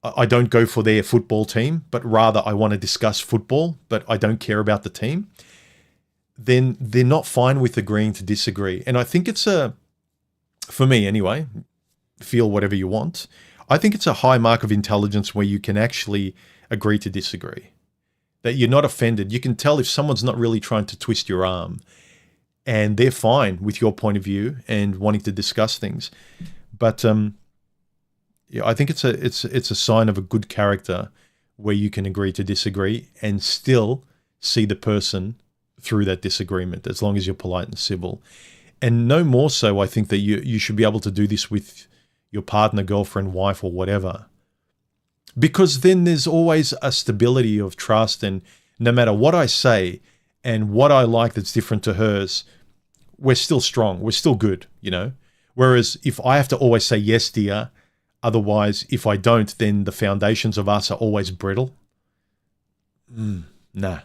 I don't go for their football team, but rather I want to discuss football, but I don't care about the team. Then they're not fine with agreeing to disagree. And I think it's for me anyway, feel whatever you want. I think it's a high mark of intelligence where you can actually agree to disagree. That you're not offended. You can tell if someone's not really trying to twist your arm and they're fine with your point of view and wanting to discuss things. But yeah, I think it's a sign of a good character where you can agree to disagree and still see the person through that disagreement, as long as you're polite and civil. And no more so, I think that you should be able to do this with your partner, girlfriend, wife, or whatever. Because then there's always a stability of trust and no matter what I say and what I like that's different to hers, we're still strong. We're still good, Whereas if I have to always say, yes, dear, otherwise, if I don't, then the foundations of us are always brittle. Nah.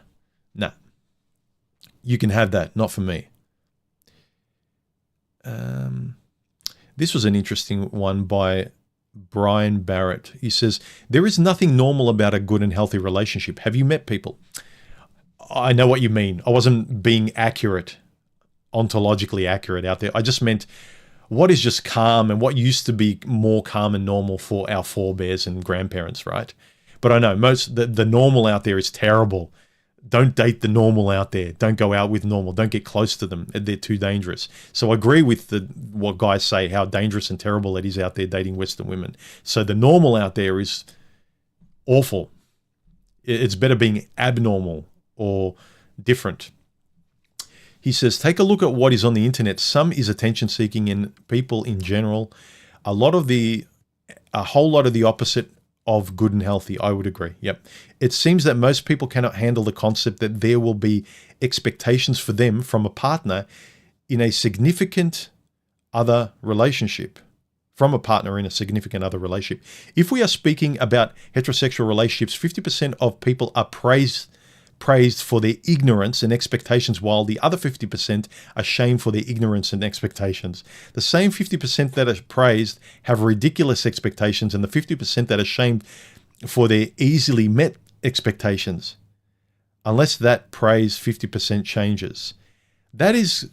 You can have that, not for me. This was an interesting one by Brian Barrett. He says, there is nothing normal about a good and healthy relationship. Have you met people? I know what you mean. I wasn't being accurate, ontologically accurate out there. I just meant what is just calm and what used to be more calm and normal for our forebears and grandparents, right? But I know the normal out there is terrible. Don't date the normal out there. Don't go out with normal. Don't get close to them. They're too dangerous. So I agree with what guys say, how dangerous and terrible it is out there dating Western women. So the normal out there is awful. It's better being abnormal or different. He says, take a look at what is on the internet. Some is attention seeking in people in general. A whole lot of the opposite of good and healthy, I would agree. Yep. It seems that most people cannot handle the concept that there will be expectations for them from a partner in a significant other relationship. If we are speaking about heterosexual relationships, 50% of people are praised for their ignorance and expectations, while the other 50% are shamed for their ignorance and expectations. The same 50% that are praised have ridiculous expectations, and the 50% that are shamed for their easily met expectations, unless that praise 50% changes. That is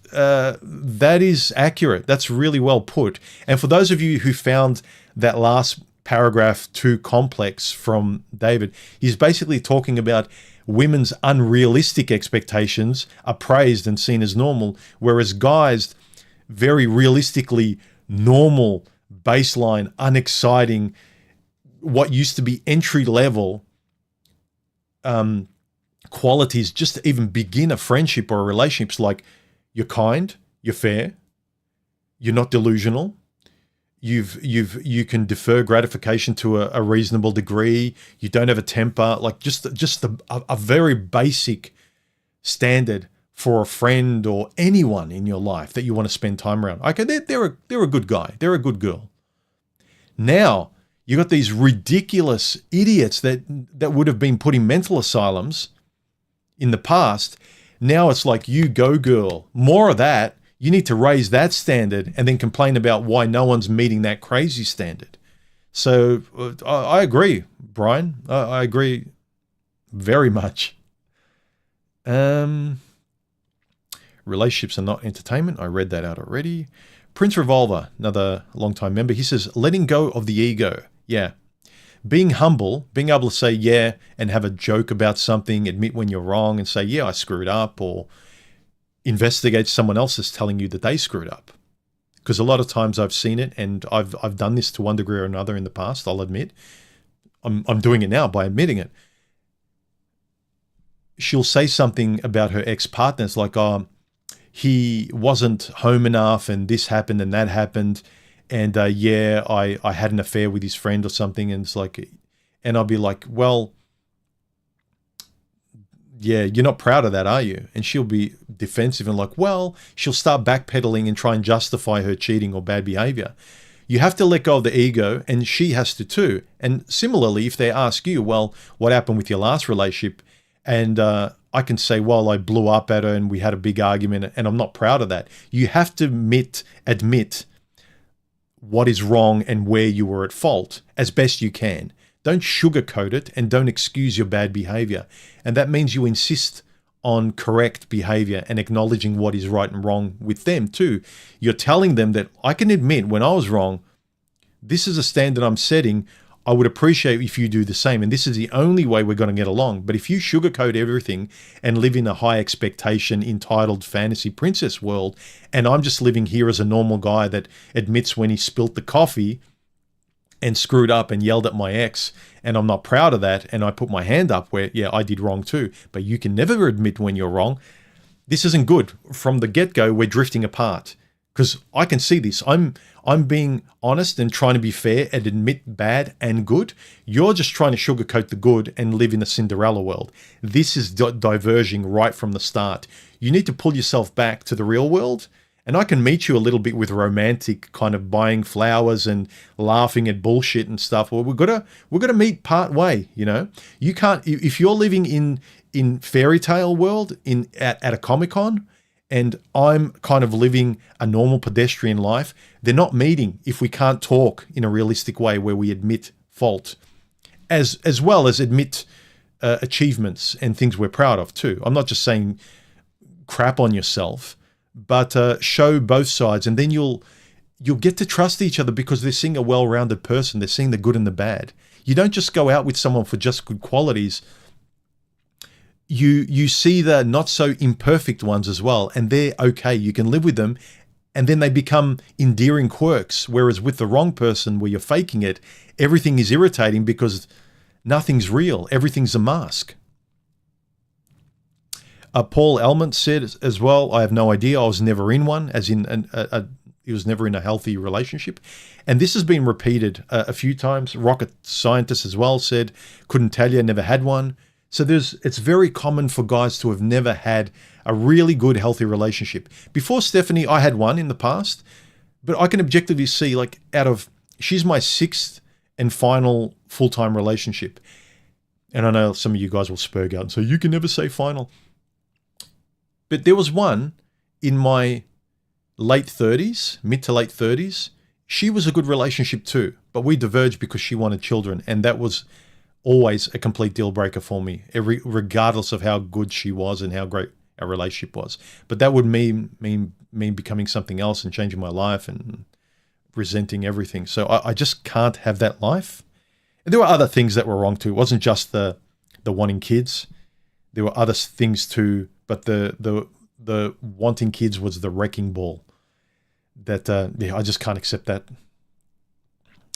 accurate. That's really well put. And for those of you who found that last paragraph too complex from David, he's basically talking about women's unrealistic expectations are praised and seen as normal, whereas guys' very realistically normal, baseline, unexciting, what used to be entry-level qualities just to even begin a friendship or a relationship, like you're kind, you're fair, you're not delusional, you can defer gratification to a reasonable degree. You don't have a temper, like just a very basic standard for a friend or anyone in your life that you want to spend time around. Okay, they're a good guy, they're a good girl. Now you got these ridiculous idiots that would have been put in mental asylums in the past. Now it's like, you go girl, more of that. You need to raise that standard and then complain about why no one's meeting that crazy standard. So I agree, Brian. I agree very much. Relationships are not entertainment. I read that out already. Prince Revolver, another long-time member, he says, letting go of the ego. Yeah. Being humble, being able to say yeah and have a joke about something, admit when you're wrong and say, yeah, I screwed up, or investigate someone else that's telling you that they screwed up. Because a lot of times I've seen it, and I've done this to one degree or another in the past, I'll admit. I'm doing it now by admitting it. She'll say something about her ex-partner. It's like, oh, he wasn't home enough and this happened and that happened. And I had an affair with his friend or something. And it's like, and I'll be like, well, yeah, you're not proud of that, are you? And she'll be defensive and like, well, she'll start backpedaling and try and justify her cheating or bad behavior. You have to let go of the ego, and she has to too. And similarly, if they ask you, well, what happened with your last relationship? And I can say, well, I blew up at her and we had a big argument and I'm not proud of that. You have to admit what is wrong and where you were at fault as best you can. Don't sugarcoat it and don't excuse your bad behavior. And that means you insist on correct behavior and acknowledging what is right and wrong with them too. You're telling them that I can admit when I was wrong, this is a standard I'm setting. I would appreciate if you do the same. And this is the only way we're going to get along. But if you sugarcoat everything and live in a high expectation, entitled fantasy princess world, and I'm just living here as a normal guy that admits when he spilt the coffee and screwed up and yelled at my ex, and I'm not proud of that, and I put my hand up where, yeah, I did wrong too, but you can never admit when you're wrong. This isn't good. From the get-go, we're drifting apart. because I can see this. I'm being honest and trying to be fair and admit bad and good. You're just trying to sugarcoat the good and live in a Cinderella world. This is diverging right from the start. You need to pull yourself back to the real world. And I can meet you a little bit with romantic kind of buying flowers and laughing at bullshit and stuff. Well, we're gonna meet part way. You know, you can't, if you're living in fairy tale world at a Comic-Con, and I'm kind of living a normal pedestrian life, they're not meeting if we can't talk in a realistic way where we admit fault, as well as admit achievements and things we're proud of too. I'm not just saying crap on yourself, but show both sides, and then you'll get to trust each other because they're seeing a well-rounded person. They're seeing the good and the bad. You don't just go out with someone for just good qualities. You see the not so imperfect ones as well, and they're okay. You can live with them, and then they become endearing quirks. Whereas with the wrong person, where you're faking it, everything is irritating because nothing's real. Everything's a mask. Paul Elmont said as well, I have no idea. I was never in one, as in he was never in a healthy relationship. And this has been repeated a few times. Rocket scientist as well said, couldn't tell you, never had one. So it's very common for guys to have never had a really good, healthy relationship. Before Stephanie, I had one in the past, but I can objectively see, like, she's my 6th and final full-time relationship. And I know some of you guys will spurg out and say, you can never say final. But there was one in my late 30s, mid to late 30s. She was a good relationship too, but we diverged because she wanted children. And that was always a complete deal breaker for me, regardless of how good she was and how great our relationship was. But that would mean becoming something else and changing my life and resenting everything. So I just can't have that life. And there were other things that were wrong too. It wasn't just the wanting kids. There were other things too. But the wanting kids was the wrecking ball. That I just can't accept that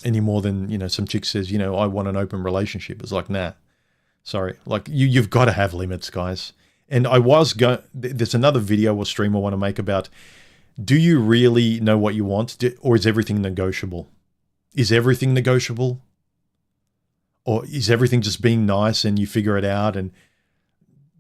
any more than some chick says, I want an open relationship. It's like, nah, sorry. Like you've got to have limits, guys. And there's another video or stream I want to make about, do you really know what you want, or is everything negotiable? Is everything negotiable, or is everything just being nice and you figure it out and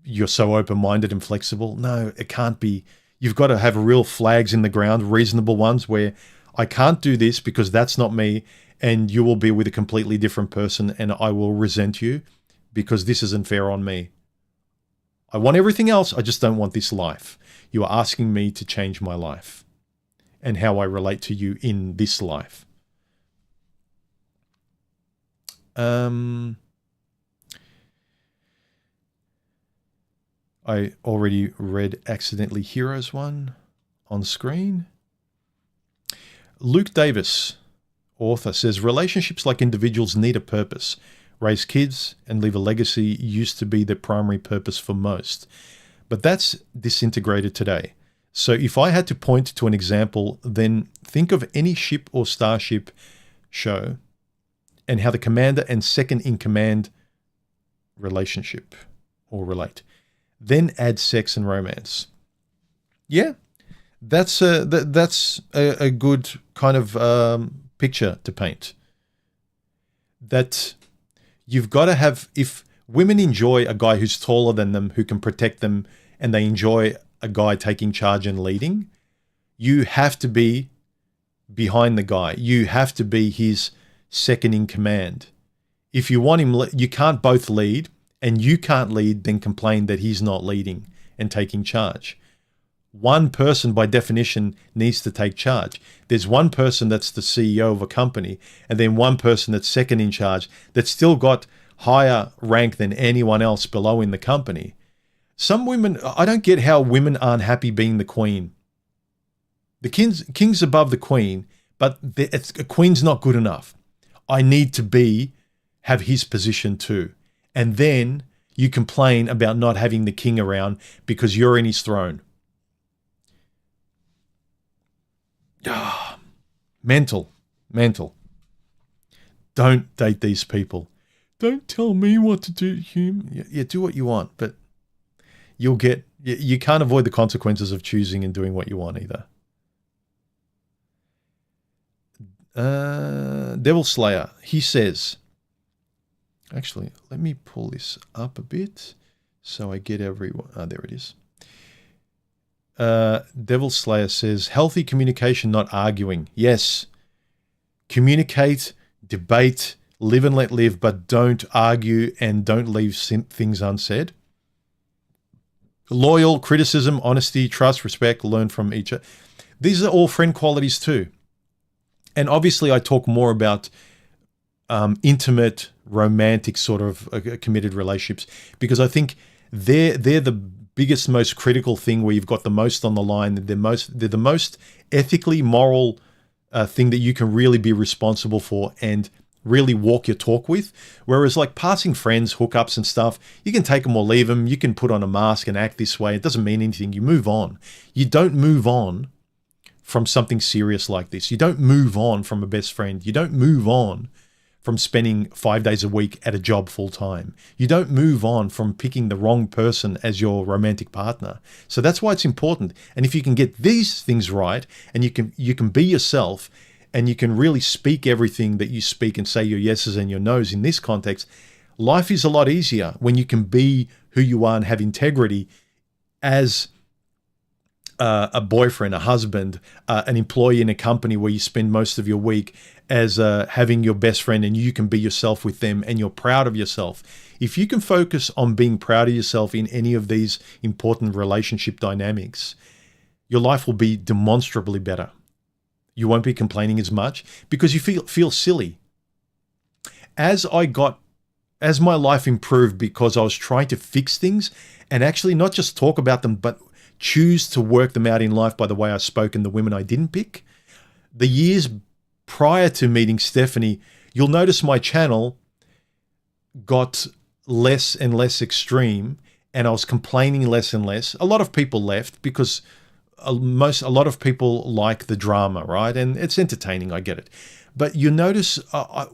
you're so open-minded and flexible? No, it can't be. You've got to have real flags in the ground, reasonable ones where I can't do this because that's not me, and you will be with a completely different person and I will resent you because this isn't fair on me. I want everything else. I just don't want this life. You are asking me to change my life and how I relate to you in this life. I already read Accidentally Heroes one on screen. Luke Davis, author, says, relationships like individuals need a purpose. Raise kids and leave a legacy used to be the primary purpose for most. But that's disintegrated today. So if I had to point to an example, then think of any ship or starship show and how the commander and second in command relationship or relate. Then add sex and romance. Yeah, that's a good kind of picture to paint. That you've got to have, if women enjoy a guy who's taller than them, who can protect them, and they enjoy a guy taking charge and leading, you have to be behind the guy. You have to be his second in command. If you want him, you can't both lead, and you can't lead, then complain that he's not leading and taking charge. One person, by definition, needs to take charge. There's one person that's the CEO of a company, and then one person that's second in charge that's still got higher rank than anyone else below in the company. Some women, I don't get how women aren't happy being the queen. The king's above the queen, but a queen's not good enough. I need to have his position too. And then you complain about not having the king around because you're in his throne. Mental. Don't date these people. Don't tell me what to do, Hume. Yeah, do what you want, but you can't avoid the consequences of choosing and doing what you want either. Devil Slayer, he says, actually, let me pull this up a bit so I get everyone. There it is. Devil Slayer says, healthy communication, not arguing. Yes. Communicate, debate, live and let live, but don't argue and don't leave things unsaid. Loyal, criticism, honesty, trust, respect, learn from each other. These are all friend qualities too. And obviously I talk more about intimate, romantic sort of committed relationships, because I think they're the biggest, most critical thing where you've got the most on the line. They're the most ethically moral thing that you can really be responsible for and really walk your talk with. Whereas like passing friends, hookups and stuff, you can take them or leave them. You can put on a mask and act this way. It doesn't mean anything. You move on. You don't move on from something serious like this. You don't move on from a best friend. You don't move on from spending 5 days a week at a job full time. You don't move on from picking the wrong person as your romantic partner. So that's why it's important. And if you can get these things right, and you can be yourself, and you can really speak everything that you speak and say your yeses and your nos in this context, life is a lot easier when you can be who you are and have integrity as a boyfriend, a husband, an employee in a company where you spend most of your week, as having your best friend, and you can be yourself with them and you're proud of yourself. If you can focus on being proud of yourself in any of these important relationship dynamics, your life will be demonstrably better. You won't be complaining as much because you feel silly. As my life improved because I was trying to fix things and actually not just talk about them, but choose to work them out in life by the way I spoke and the women I didn't pick. The years prior to meeting Stephanie, you'll notice my channel got less and less extreme, and I was complaining less and less. A lot of people left because a lot of people like the drama, right? And it's entertaining, I get it. But you notice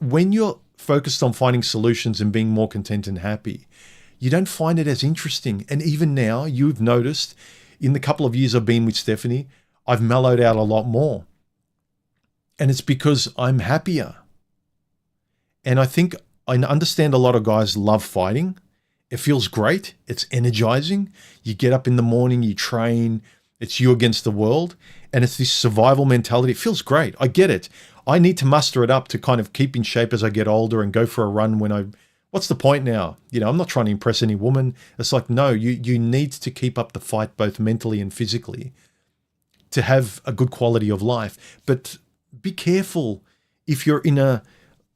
when you're focused on finding solutions and being more content and happy, you don't find it as interesting. And even now, you've noticed in the couple of years I've been with Stephanie, I've mellowed out a lot more. And it's because I'm happier. And I think I understand a lot of guys love fighting. It feels great. It's energizing. You get up in the morning, you train. It's you against the world. And it's this survival mentality. It feels great. I get it. I need to muster it up to kind of keep in shape as I get older and go for a run what's the point now? I'm not trying to impress any woman. It's like, no, you need to keep up the fight both mentally and physically to have a good quality of life. But be careful if you're in a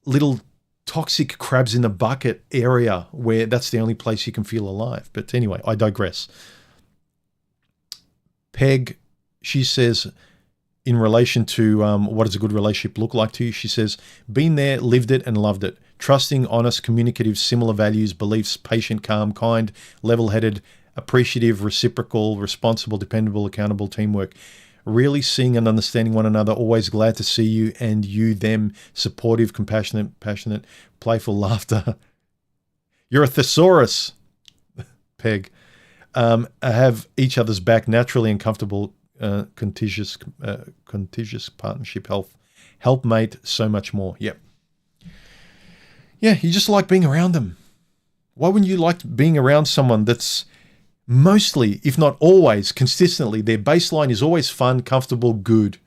little toxic crabs in a bucket area where that's the only place you can feel alive. But anyway, I digress. Peg, she says, in relation to what does a good relationship look like to you, she says, been there, lived it, and loved it. Trusting, honest, communicative, similar values, beliefs, patient, calm, kind, level-headed, appreciative, reciprocal, responsible, dependable, accountable, teamwork. Really seeing and understanding one another, always glad to see you and you, them, supportive, compassionate, passionate, playful, laughter. You're a thesaurus, Peg. Have each other's back, naturally and comfortable, contiguous partnership, helpmate, so much more. Yep. Yeah, you just like being around them. Why wouldn't you like being around someone that's mostly, if not always, consistently, their baseline is always fun, comfortable, good?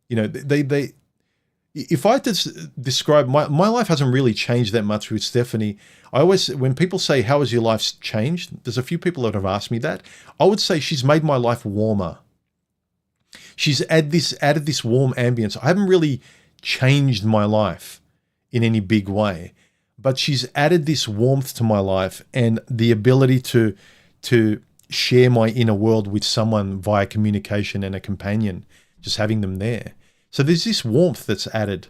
If I had to describe, my life hasn't really changed that much with Stephanie. When people say, how has your life changed? There's a few people that have asked me that. I would say she's made my life warmer. She's added this warm ambience. I haven't really changed my life in any big way, but she's added this warmth to my life and the ability to share my inner world with someone via communication and a companion, just having them there. So there's this warmth that's added.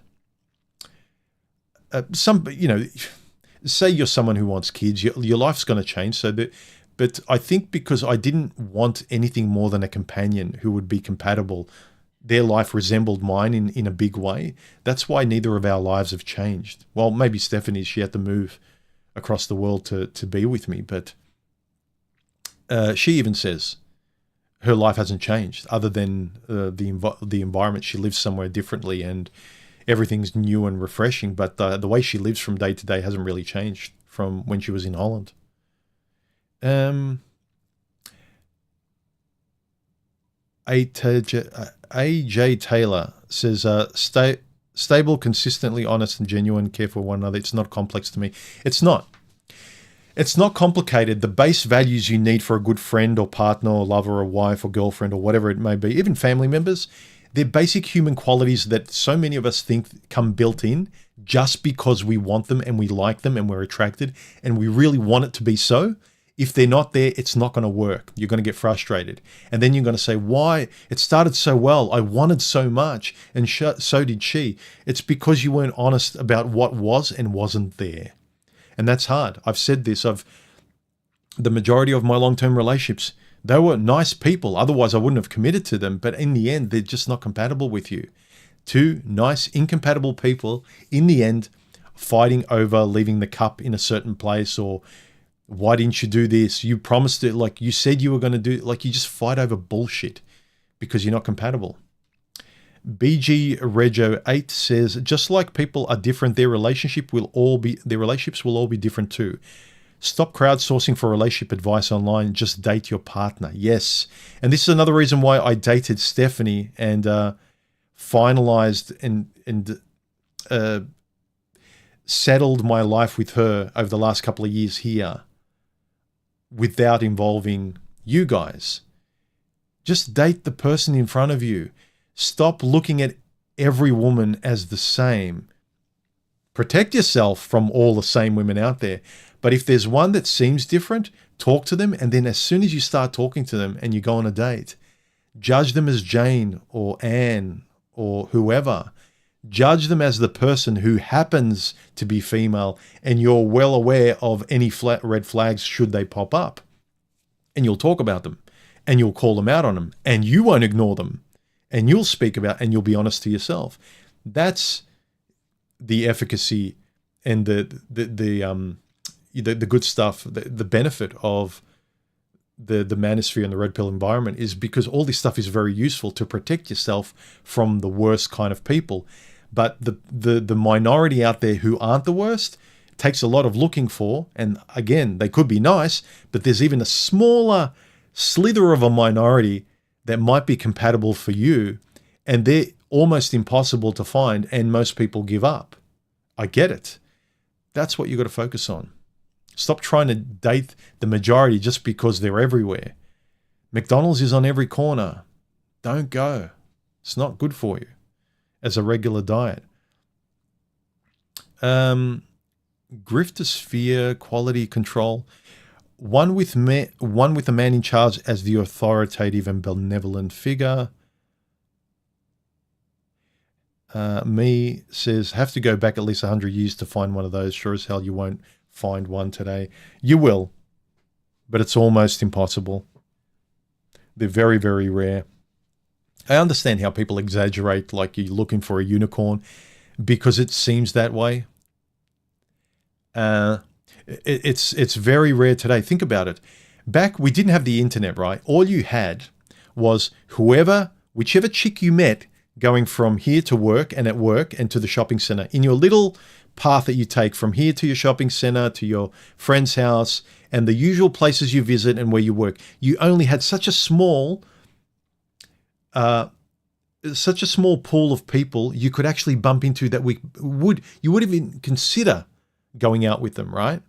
Say you're someone who wants kids, your life's going to change. But I think because I didn't want anything more than a companion who would be compatible, their life resembled mine in a big way. That's why neither of our lives have changed. Well, maybe Stephanie's, she had to move across the world to be with me, but she even says her life hasn't changed other than the environment. She lives somewhere differently, and everything's new and refreshing, but the way she lives from day to day hasn't really changed from when she was in Holland. AJ Taylor says, stable, consistently honest and genuine, care for one another. It's not complex to me. It's not. It's not complicated. The base values you need for a good friend or partner or lover or wife or girlfriend or whatever it may be, even family members, they're basic human qualities that so many of us think come built in just because we want them and we like them and we're attracted and we really want it to be so. If they're not there, it's not going to work. You're going to get frustrated. And then you're going to say, why? It started so well. I wanted so much. And so did she. It's because you weren't honest about what was and wasn't there. And that's hard. I've said this. The majority of my long-term relationships, they were nice people. Otherwise, I wouldn't have committed to them. But in the end, they're just not compatible with you. Two nice, incompatible people, in the end, fighting over leaving the cup in a certain place, or why didn't you do this? You promised it, like you said you were going to do, like you just fight over bullshit because you're not compatible. BG Rego 8 says, just like people are different, their relationships will all be different too. Stop crowdsourcing for relationship advice online. Just date your partner. Yes. And this is another reason why I dated Stephanie and finalized and settled my life with her over the last couple of years here without involving you guys. Just date the person in front of you. Stop looking at every woman as the same. Protect yourself from all the same women out there. But if there's one that seems different, talk to them. And then as soon as you start talking to them and you go on a date, judge them as Jane or Anne or whoever. Judge them as the person who happens to be female, and you're well aware of any red flags should they pop up. And you'll talk about them and you'll call them out on them and you won't ignore them. And you'll speak about, and you'll be honest to yourself. That's the efficacy and the good stuff. The benefit of the manosphere and the red pill environment is because all this stuff is very useful to protect yourself from the worst kind of people. But the minority out there who aren't the worst takes a lot of looking for. And again, they could be nice, but there's even a smaller slither of a minority that might be compatible for you, and they're almost impossible to find, and most people give up. I get it. That's what you got to focus on. Stop trying to date the majority just because they're everywhere. McDonald's is on every corner. Don't go. It's not good for you as a regular diet. Griftosphere, quality control. One with a man in charge as the authoritative and benevolent figure. Me says, have to go back at least 100 years to find one of those. Sure as hell you won't find one today. You will, but it's almost impossible. They're very, very rare. I understand how people exaggerate, like you're looking for a unicorn, because it seems that way. It's very rare today. Think about it. Back, we didn't have the internet, right? All you had was whichever chick you met going from here to work and at work and to the shopping center. In your little path that you take from here to your shopping center, to your friend's house, and the usual places you visit and where you work, you only had such a small pool of people you could actually bump into that you would even consider going out with them, right?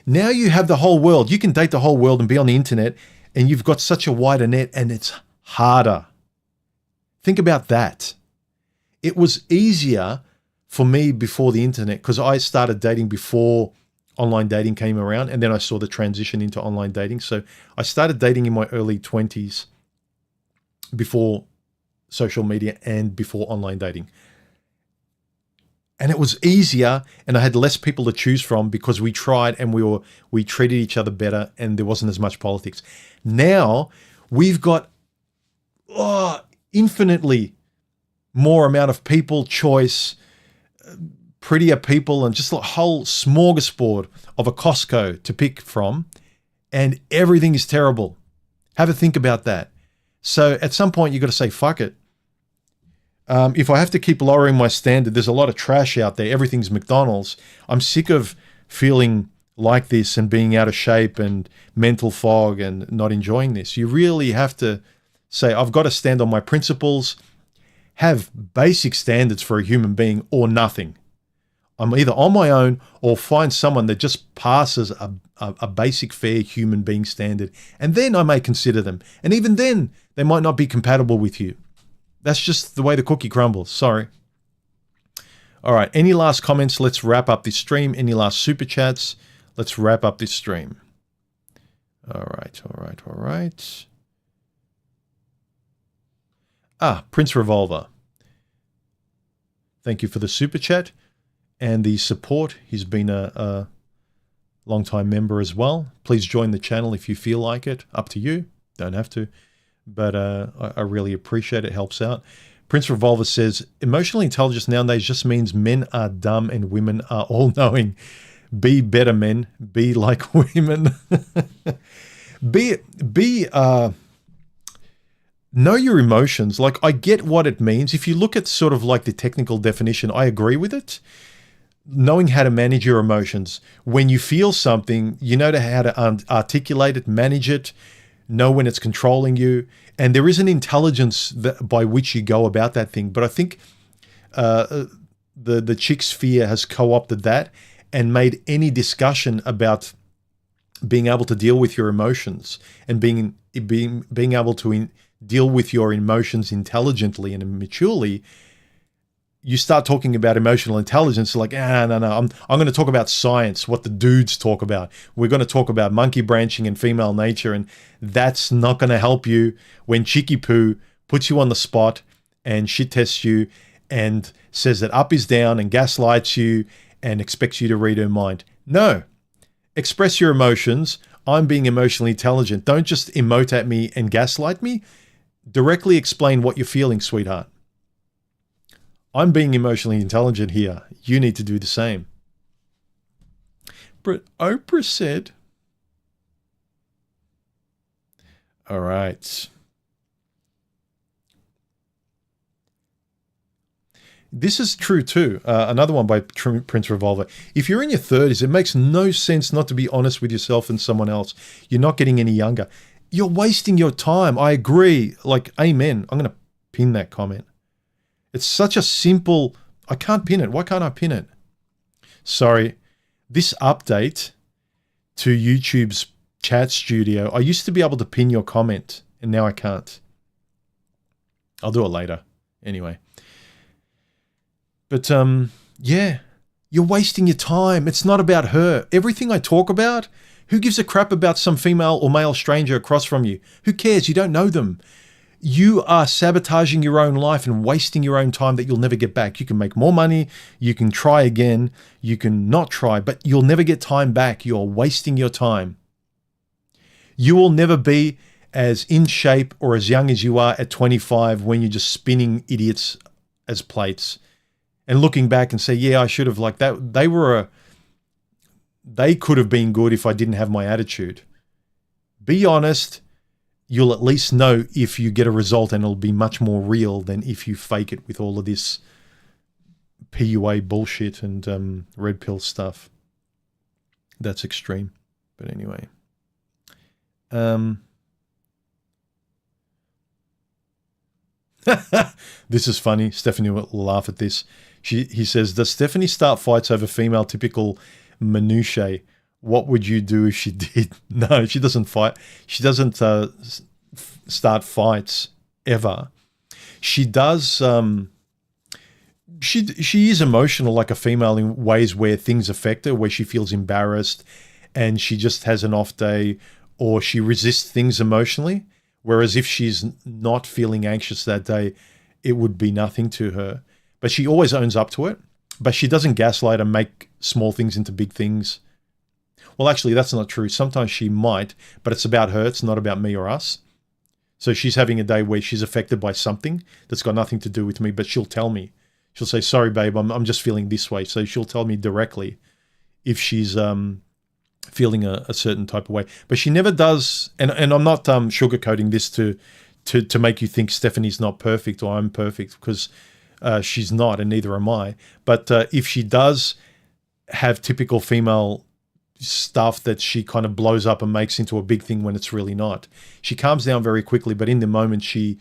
Now you have the whole world. You can date the whole world and be on the internet, and you've got such a wider net, and it's harder. Think about that. It was easier for me before the internet because I started dating before online dating came around, and then I saw the transition into online dating. So I started dating in my early 20s before social media and before online dating. And it was easier, and I had less people to choose from because we tried and we treated each other better, and there wasn't as much politics. Now we've got infinitely more amount of people, choice, prettier people, and just a whole smorgasbord of a Costco to pick from, and everything is terrible. Have a think about that. So at some point you got to say, fuck it. If I have to keep lowering my standard, there's a lot of trash out there. Everything's McDonald's. I'm sick of feeling like this and being out of shape and mental fog and not enjoying this. You really have to say, I've got to stand on my principles, have basic standards for a human being or nothing. I'm either on my own or find someone that just passes a basic fair human being standard, and then I may consider them. And even then, they might not be compatible with you. That's just the way the cookie crumbles. Sorry. All right. Any last comments? Let's wrap up this stream. Any last super chats? Let's wrap up this stream. All right. All right. All right. Prince Revolver. Thank you for the super chat and the support. He's been a long-time member as well. Please join the channel if you feel like it. Up to you. Don't have to. But I really appreciate it. Helps out. Prince Revolver says, emotional intelligence nowadays just means men are dumb and women are all-knowing. Be better men. Be like women. Know your emotions. Like, I get what it means. If you look at sort of like the technical definition, I agree with it. Knowing how to manage your emotions. When you feel something, you know how to articulate it, manage it, know when it's controlling you. And there is an intelligence by which you go about that thing. But I think the chick sphere has co-opted that and made any discussion about being able to deal with your emotions and being able to deal with your emotions intelligently and maturely. You start talking about emotional intelligence, like, no. I'm going to talk about science, what the dudes talk about. We're going to talk about monkey branching and female nature, and that's not going to help you when Chicky Poo puts you on the spot and shit tests you and says that up is down and gaslights you and expects you to read her mind. No. Express your emotions. I'm being emotionally intelligent. Don't just emote at me and gaslight me. Directly explain what you're feeling, sweetheart. I'm being emotionally intelligent here. You need to do the same. But Oprah said, all right. This is true too. Another one by Prince Revolver. If you're in your 30s, it makes no sense not to be honest with yourself and someone else. You're not getting any younger. You're wasting your time. I agree. Like, amen. I'm going to pin that comment. It's such a simple... I can't pin it. Why can't I pin it? Sorry. This update to YouTube's chat studio, I used to be able to pin your comment, and now I can't. I'll do it later. Anyway. But, yeah. You're wasting your time. It's not about her. Everything I talk about, who gives a crap about some female or male stranger across from you? Who cares? You don't know them. You are sabotaging your own life and wasting your own time that you'll never get back. You can make more money. You can try again. You can not try, but you'll never get time back. You're wasting your time. You will never be as in shape or as young as you are at 25 when you're just spinning idiots as plates and looking back and say, yeah, I should have like that. They could have been good if I didn't have my attitude. Be honest. You'll at least know if you get a result, and it'll be much more real than if you fake it with all of this PUA bullshit and red pill stuff. That's extreme. But anyway. This is funny. Stephanie will laugh at this. He says, does Stephanie start fights over female typical minutiae? What would you do if she did? No, she doesn't fight. She doesn't start fights ever. She does. She is emotional like a female in ways where things affect her, where she feels embarrassed and she just has an off day, or she resists things emotionally. Whereas if she's not feeling anxious that day, it would be nothing to her. But she always owns up to it. But she doesn't gaslight and make small things into big things. Well, actually, that's not true. Sometimes she might, but it's about her. It's not about me or us. So she's having a day where she's affected by something that's got nothing to do with me, but she'll tell me. She'll say, sorry, babe, I'm just feeling this way. So she'll tell me directly if she's feeling a certain type of way. But she never does, and I'm not sugarcoating this to make you think Stephanie's not perfect or I'm perfect, because She's not, and neither am I. But if she does have typical female stuff that she kind of blows up and makes into a big thing when it's really not, she calms down very quickly, but in the moment she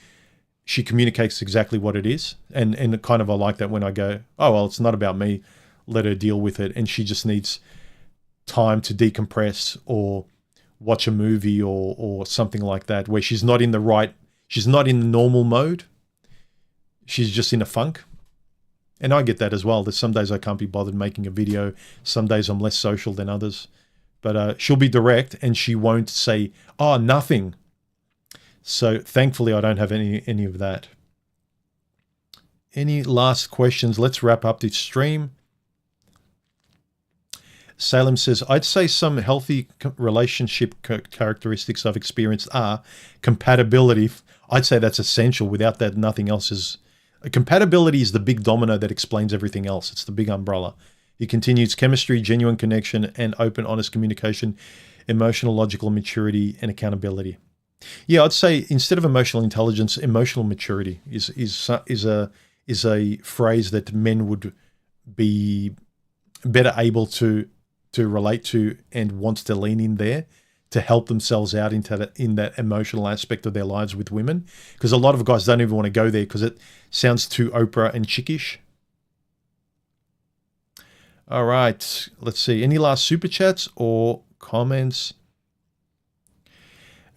communicates exactly what it is. And kind of I like that when I go, oh, well, it's not about me, let her deal with it. And she just needs time to decompress or watch a movie or something like that, where she's not in the normal mode. She's just in a funk. And I get that as well. There's some days I can't be bothered making a video. Some days I'm less social than others. But she'll be direct and she won't say, oh, nothing. So thankfully I don't have any of that. Any last questions? Let's wrap up this stream. Salem says, I'd say some healthy relationship characteristics I've experienced are compatibility. I'd say that's essential. Without that, nothing else is. Compatibility is the big domino that explains everything else. It's the big umbrella. He continues, chemistry, genuine connection, and open, honest communication, emotional, logical maturity, and accountability. Yeah, I'd say instead of emotional intelligence, emotional maturity is a phrase that men would be better able to relate to and wants to lean in there to help themselves out in that emotional aspect of their lives with women. Because a lot of guys don't even want to go there because it sounds too Oprah and chickish. All right, let's see. Any last super chats or comments?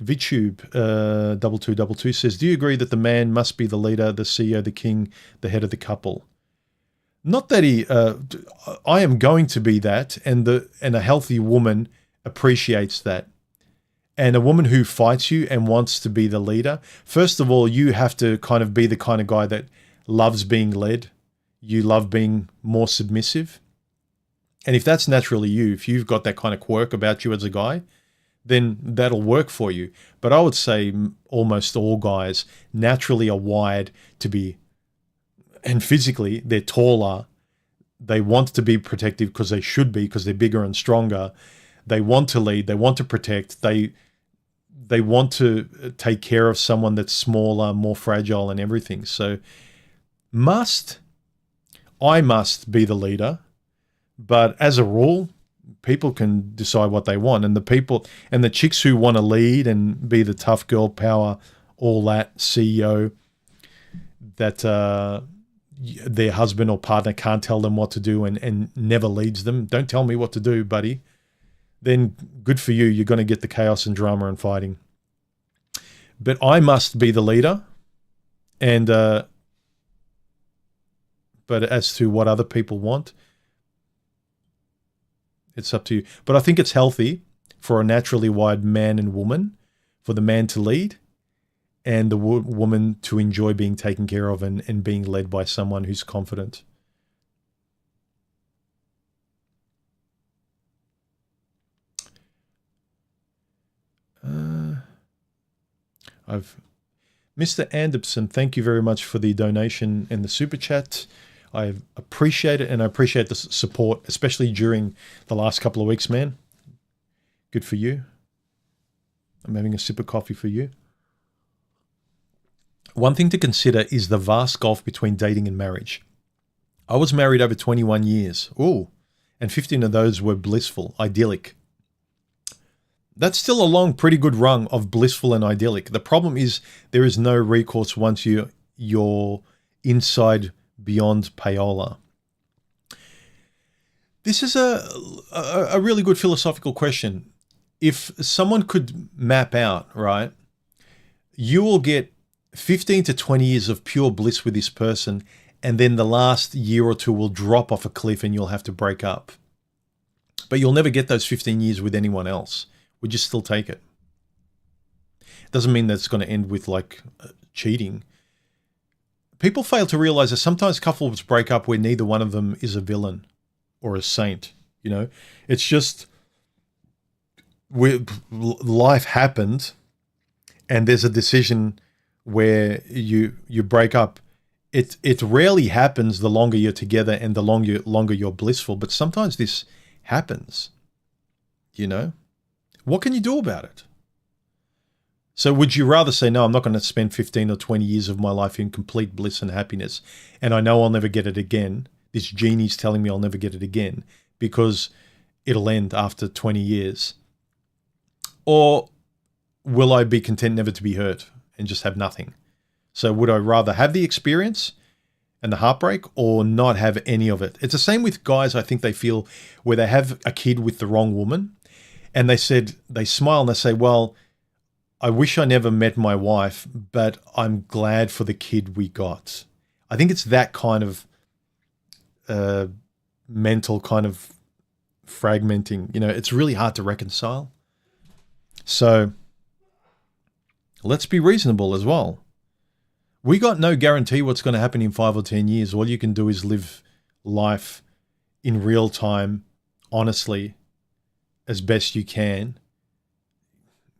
VTube 2222 says, do you agree that the man must be the leader, the CEO, the king, the head of the couple? Not that I am going to be that, and a healthy woman appreciates that. And a woman who fights you and wants to be the leader, first of all, you have to kind of be the kind of guy that loves being led. You love being more submissive. And if that's naturally you, if you've got that kind of quirk about you as a guy, then that'll work for you. But I would say almost all guys naturally are wired to be, and physically they're taller. They want to be protective because they should be, because they're bigger and stronger. They want to lead. They want to protect. They want to take care of someone that's smaller, more fragile and everything. So I must be the leader. But as a rule, people can decide what they want. And the chicks who want to lead and be the tough girl power, all that CEO that their husband or partner can't tell them what to do and never leads them. Don't tell me what to do, buddy. Then good for you. You're going to get the chaos and drama and fighting. But I must be the leader. And but as to what other people want, it's up to you. But I think it's healthy for a naturally wired man and woman, for the man to lead and the woman to enjoy being taken care of and being led by someone who's confident. Mr. Anderson, thank you very much for the donation and the super chat. I appreciate it, and I appreciate the support, especially during the last couple of weeks, man. Good for you. I'm having a sip of coffee for you. One thing to consider is the vast gulf between dating and marriage. I was married over 21 years. Ooh, and 15 of those were blissful, idyllic. That's still a long, pretty good rung of blissful and idyllic. The problem is there is no recourse once you're inside beyond payola. This is a really good philosophical question. If someone could map out, right, you will get 15 to 20 years of pure bliss with this person, and then the last year or two will drop off a cliff and you'll have to break up. But you'll never get those 15 years with anyone else. Would you still take it? Doesn't mean that it's going to end with like cheating. People fail to realize that sometimes couples break up where neither one of them is a villain or a saint. You know, it's just life happened, and there's a decision where you break up. It rarely happens the longer you're together and the longer you're blissful. But sometimes this happens. You know, what can you do about it? So would you rather say, no, I'm not going to spend 15 or 20 years of my life in complete bliss and happiness, and I know I'll never get it again. This genie's telling me I'll never get it again because it'll end after 20 years. Or will I be content never to be hurt and just have nothing? So would I rather have the experience and the heartbreak or not have any of it? It's the same with guys, I think they feel, where they have a kid with the wrong woman and they smile and they say, well, I wish I never met my wife, but I'm glad for the kid we got. I think it's that kind of mental kind of fragmenting. You know, it's really hard to reconcile. So let's be reasonable as well. We got no guarantee what's going to happen in 5 or 10 years. All you can do is live life in real time, honestly, as best you can.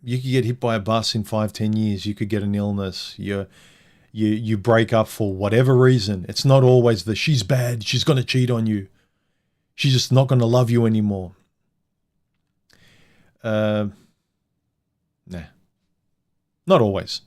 You could get hit by a bus in 5, 10 years. You could get an illness. You break up for whatever reason. It's not always the she's bad, she's going to cheat on you, she's just not going to love you anymore. Nah, not always.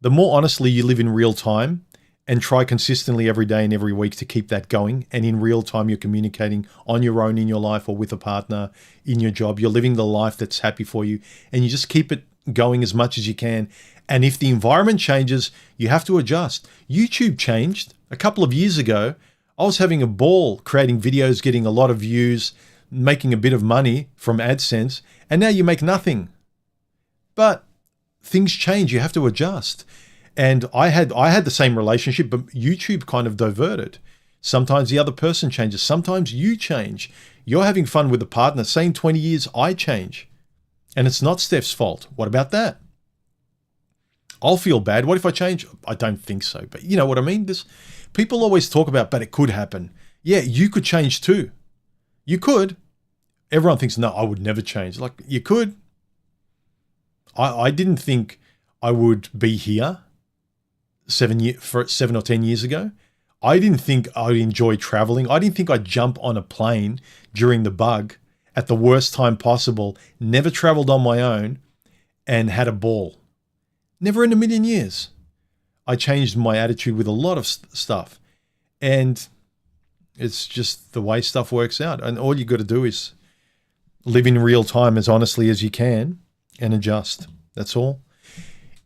The more honestly you live in real time and try consistently every day and every week to keep that going, and in real time you're communicating on your own in your life or with a partner in your job, you're living the life that's happy for you, and you just keep it going as much as you can. And if the environment changes, you have to adjust. YouTube changed. A couple of years ago, I was having a ball creating videos, getting a lot of views, making a bit of money from AdSense, and now you make nothing. But things change, you have to adjust. And I had the same relationship, but YouTube kind of diverted. Sometimes the other person changes. Sometimes you change. You're having fun with a partner. Same 20 years, I change. And it's not Steph's fault. What about that? I'll feel bad. What if I change? I don't think so. But you know what I mean? People always talk about, but it could happen. Yeah, you could change too. You could. Everyone thinks, no, I would never change. Like, you could. I didn't think I would be here 7 or 10 years ago. I didn't think I'd enjoy traveling. I didn't think I'd jump on a plane during the bug at the worst time possible, never traveled on my own, and had a ball. Never in a million years. I changed my attitude with a lot of stuff. And it's just the way stuff works out. And all you got to do is live in real time as honestly as you can and adjust. That's all.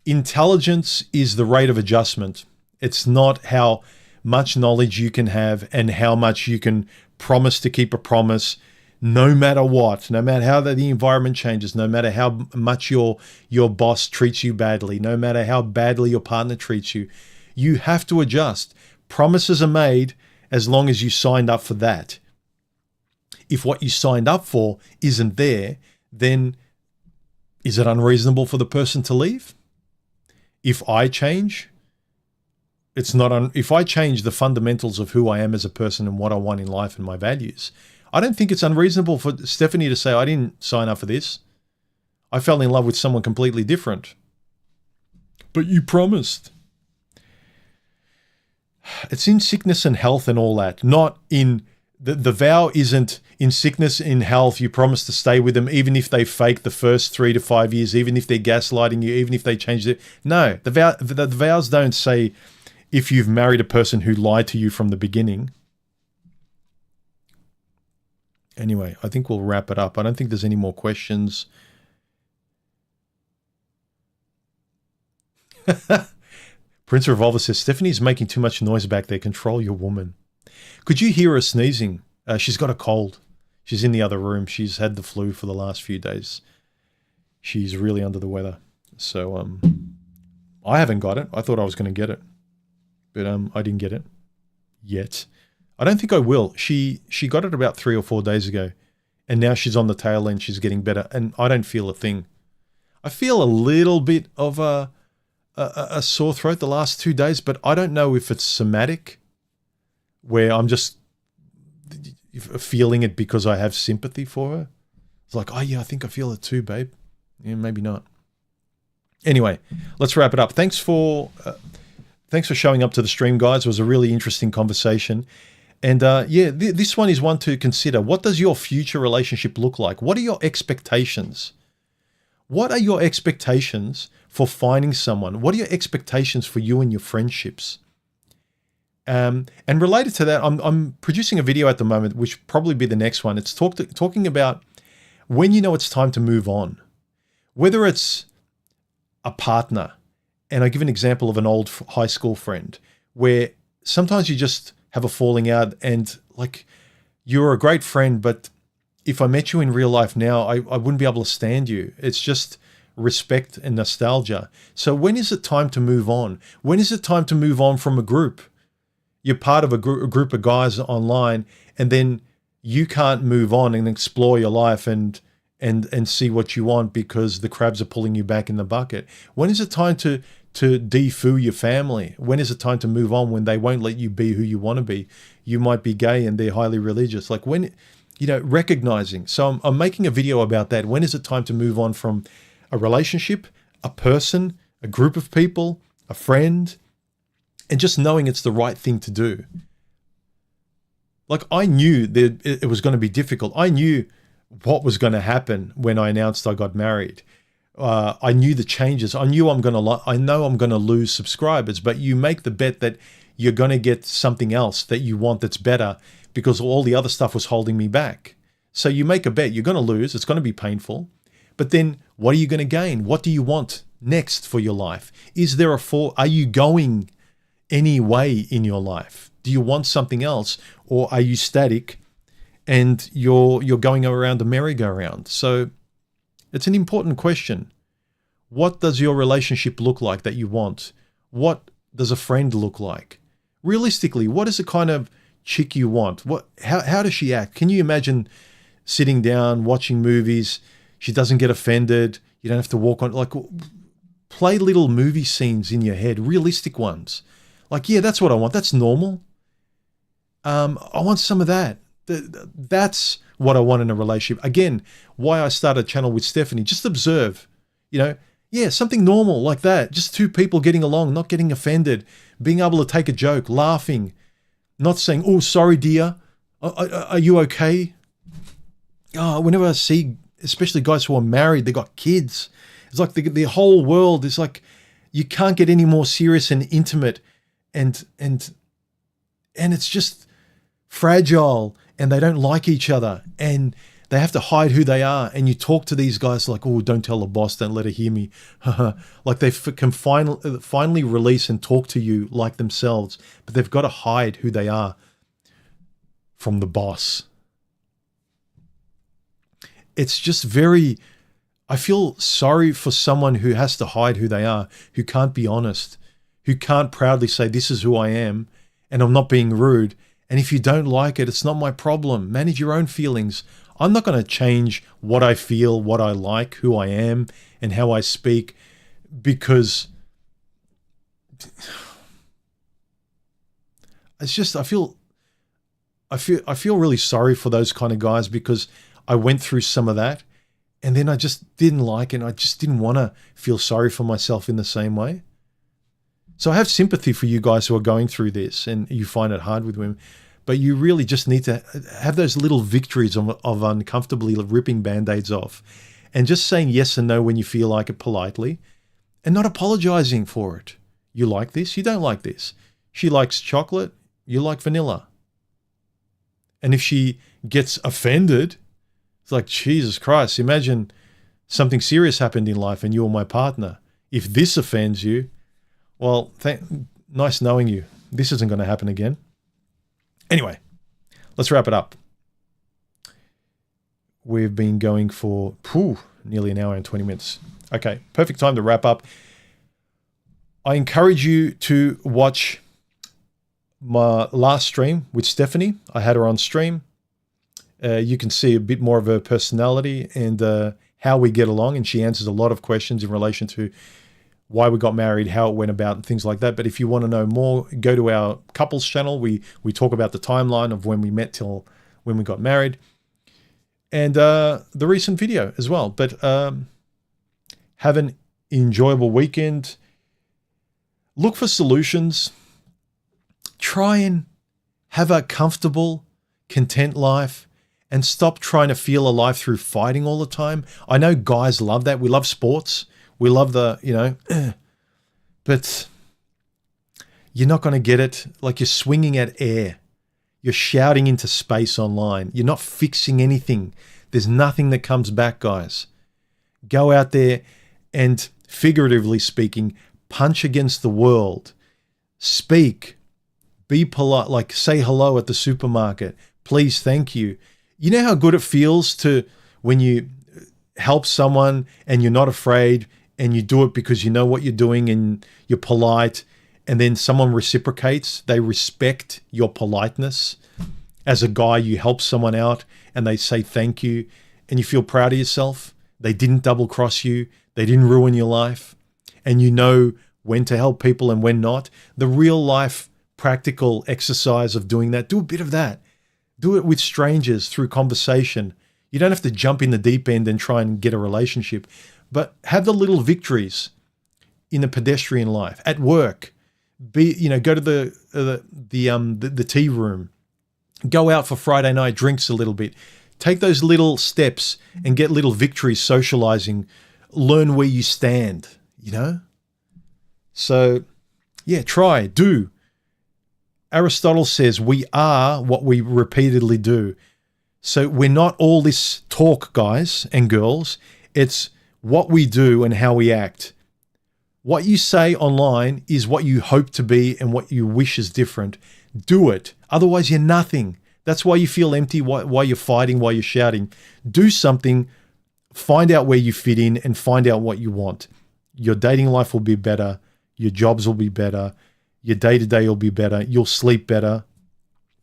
Intelligence is the rate of adjustment. It's not how much knowledge you can have and how much you can promise to keep a promise, no matter what, no matter how the environment changes, no matter how much your boss treats you badly, no matter how badly your partner treats you. You have to adjust. Promises are made as long as you signed up for that. If what you signed up for isn't there, then is it unreasonable for the person to leave? If I change, if I change the fundamentals of who I am as a person and what I want in life and my values, I don't think it's unreasonable for Stephanie to say, I didn't sign up for this. I fell in love with someone completely different. But you promised. It's in sickness and health and all that, not in the vow isn't in sickness, in health. You promise to stay with them, even if they fake the first 3 to 5 years, even if they're gaslighting you, even if they change it. No, the vows don't say if you've married a person who lied to you from the beginning. Anyway, I think we'll wrap it up. I don't think there's any more questions. Prince Revolver says, Stephanie's making too much noise back there. Control your woman. Could you hear her sneezing? She's got a cold. She's in the other room. She's had the flu for the last few days. She's really under the weather. So I haven't got it. I thought I was going to get it. But I didn't get it yet. I don't think I will. She got it about 3 or 4 days ago. And now she's on the tail end. She's getting better. And I don't feel a thing. I feel a little bit of a sore throat the last 2 days, but I don't know if it's somatic, where I'm just feeling it because I have sympathy for her. It's like, oh yeah, I think I feel it too, babe. Yeah, maybe not. Anyway, let's wrap it up. Thanks for showing up to the stream, guys. It was a really interesting conversation. And yeah, this one is one to consider. What does your future relationship look like? What are your expectations? What are your expectations for finding someone? What are your expectations for you and your friendships? And related to that, I'm producing a video at the moment, which will probably be the next one. It's talking about when you know it's time to move on, whether it's a partner. And I give an example of an old high school friend where sometimes you just have a falling out and like you're a great friend, but if I met you in real life now, I wouldn't be able to stand you. It's just respect and nostalgia. So when is it time to move on? When is it time to move on from a group? You're part of a group of guys online, and then you can't move on and explore your life and see what you want because the crabs are pulling you back in the bucket. When is it time to defoo your family? When is it time to move on when they won't let you be who you want to be? You might be gay and they're highly religious. Like when, recognizing. So I'm making a video about that. When is it time to move on from a relationship, a person, a group of people, a friend, and just knowing it's the right thing to do. Like I knew that it was going to be difficult. I knew what was going to happen when I announced I got married. I knew the changes. I know I'm going to lose subscribers, but you make the bet that you're going to get something else that you want that's better because all the other stuff was holding me back. So you make a bet. You're going to lose. It's going to be painful. But then what are you going to gain? What do you want next for your life? Are you going any way in your life? Do you want something else, or are you static and you're going around a merry-go-round? So it's an important question. What does your relationship look like that you want? What does a friend look like? Realistically, what is the kind of chick you want? How does she act? Can you imagine sitting down, watching movies? She doesn't get offended. You don't have to walk on, play little movie scenes in your head, realistic ones. Like, yeah, that's what I want. That's normal. I want some of that. That's what I want in a relationship. Again, why I started a channel with Stephanie. Just observe, something normal like that. Just two people getting along, not getting offended, being able to take a joke, laughing, not saying, "Oh, sorry, dear. Are you okay?" Whenever I see, especially guys who are married, they got kids. It's like the whole world is like, you can't get any more serious and intimate. And it's just fragile, and they don't like each other, and they have to hide who they are. And you talk to these guys like, "Oh, don't tell the boss, don't let her hear me." Like they can finally release and talk to you like themselves, but they've got to hide who they are from the boss. It's just I feel sorry for someone who has to hide who they are, who can't be honest, who can't proudly say, "This is who I am, and I'm not being rude. And if you don't like it, it's not my problem. Manage your own feelings. I'm not going to change what I feel, what I like, who I am, and how I speak, because it's just, I feel really sorry for those kind of guys, because I went through some of that, and then I just didn't like it, and I just didn't want to feel sorry for myself in the same way. So I have sympathy for you guys who are going through this and you find it hard with women, but you really just need to have those little victories of uncomfortably ripping Band-Aids off and just saying yes and no when you feel like it politely and not apologizing for it. You like this, you don't like this. She likes chocolate, you like vanilla. And if she gets offended, it's like, Jesus Christ, imagine something serious happened in life and you're my partner. If this offends you, well, nice knowing you. This isn't going to happen again. Anyway, let's wrap it up. We've been going for nearly an hour and 20 minutes. Okay, perfect time to wrap up. I encourage you to watch my last stream with Stephanie. I had her on stream. You can see a bit more of her personality and how we get along, and she answers a lot of questions in relation to why we got married, how it went about, and things like that. But if you want to know more, go to our couples channel. We talk about the timeline of when we met till when we got married, and the recent video as well. But have an enjoyable weekend. Look for solutions. Try and have a comfortable, content life, and stop trying to feel alive through fighting all the time. I know guys love that. We love sports. We love but you're not going to get it. Like, you're swinging at air. You're shouting into space online. You're not fixing anything. There's nothing that comes back, guys. Go out there and, figuratively speaking, punch against the world. Speak. Be polite. Like, say hello at the supermarket. Please, thank you. You know how good it feels to when you help someone and you're not afraid and you do it because you know what you're doing and you're polite, and then someone reciprocates. They respect your politeness. As a guy, you help someone out and they say thank you and you feel proud of yourself. They didn't double cross you. They didn't ruin your life. And you know when to help people and when not. The real life practical exercise of doing that, do a bit of that. Do it with strangers through conversation. You don't have to jump in the deep end and try and get a relationship, but have the little victories in the pedestrian life, at work. Go to the tea room. Go out for Friday night drinks a little bit. Take those little steps and get little victories socializing. Learn where you stand, So, yeah, try, do. Aristotle says we are what we repeatedly do. So we're not all this talk, guys and girls. It's what we do and how we act. What you say online is what you hope to be and what you wish is different. Do it. Otherwise, you're nothing. That's why you feel empty, why you're fighting, why you're shouting. Do something, find out where you fit in and find out what you want. Your dating life will be better. Your jobs will be better. Your day-to-day will be better. You'll sleep better.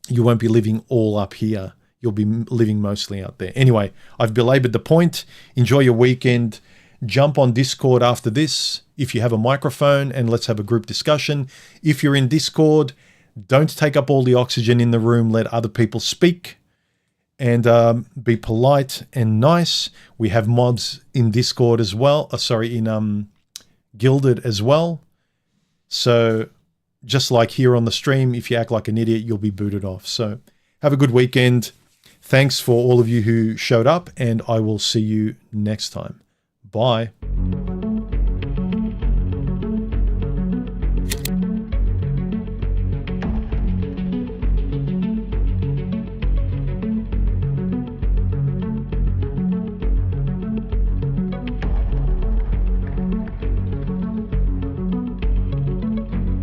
You won't be living all up here. You'll be living mostly out there. Anyway, I've belabored the point. Enjoy your weekend. Jump on Discord after this if you have a microphone, and let's have a group discussion. If you're in Discord, don't take up all the oxygen in the room. Let other people speak and be polite and nice. We have mods in Discord as well. In Gilded as well. So just like here on the stream, if you act like an idiot, you'll be booted off. So have a good weekend. Thanks for all of you who showed up, and I will see you next time. Bye.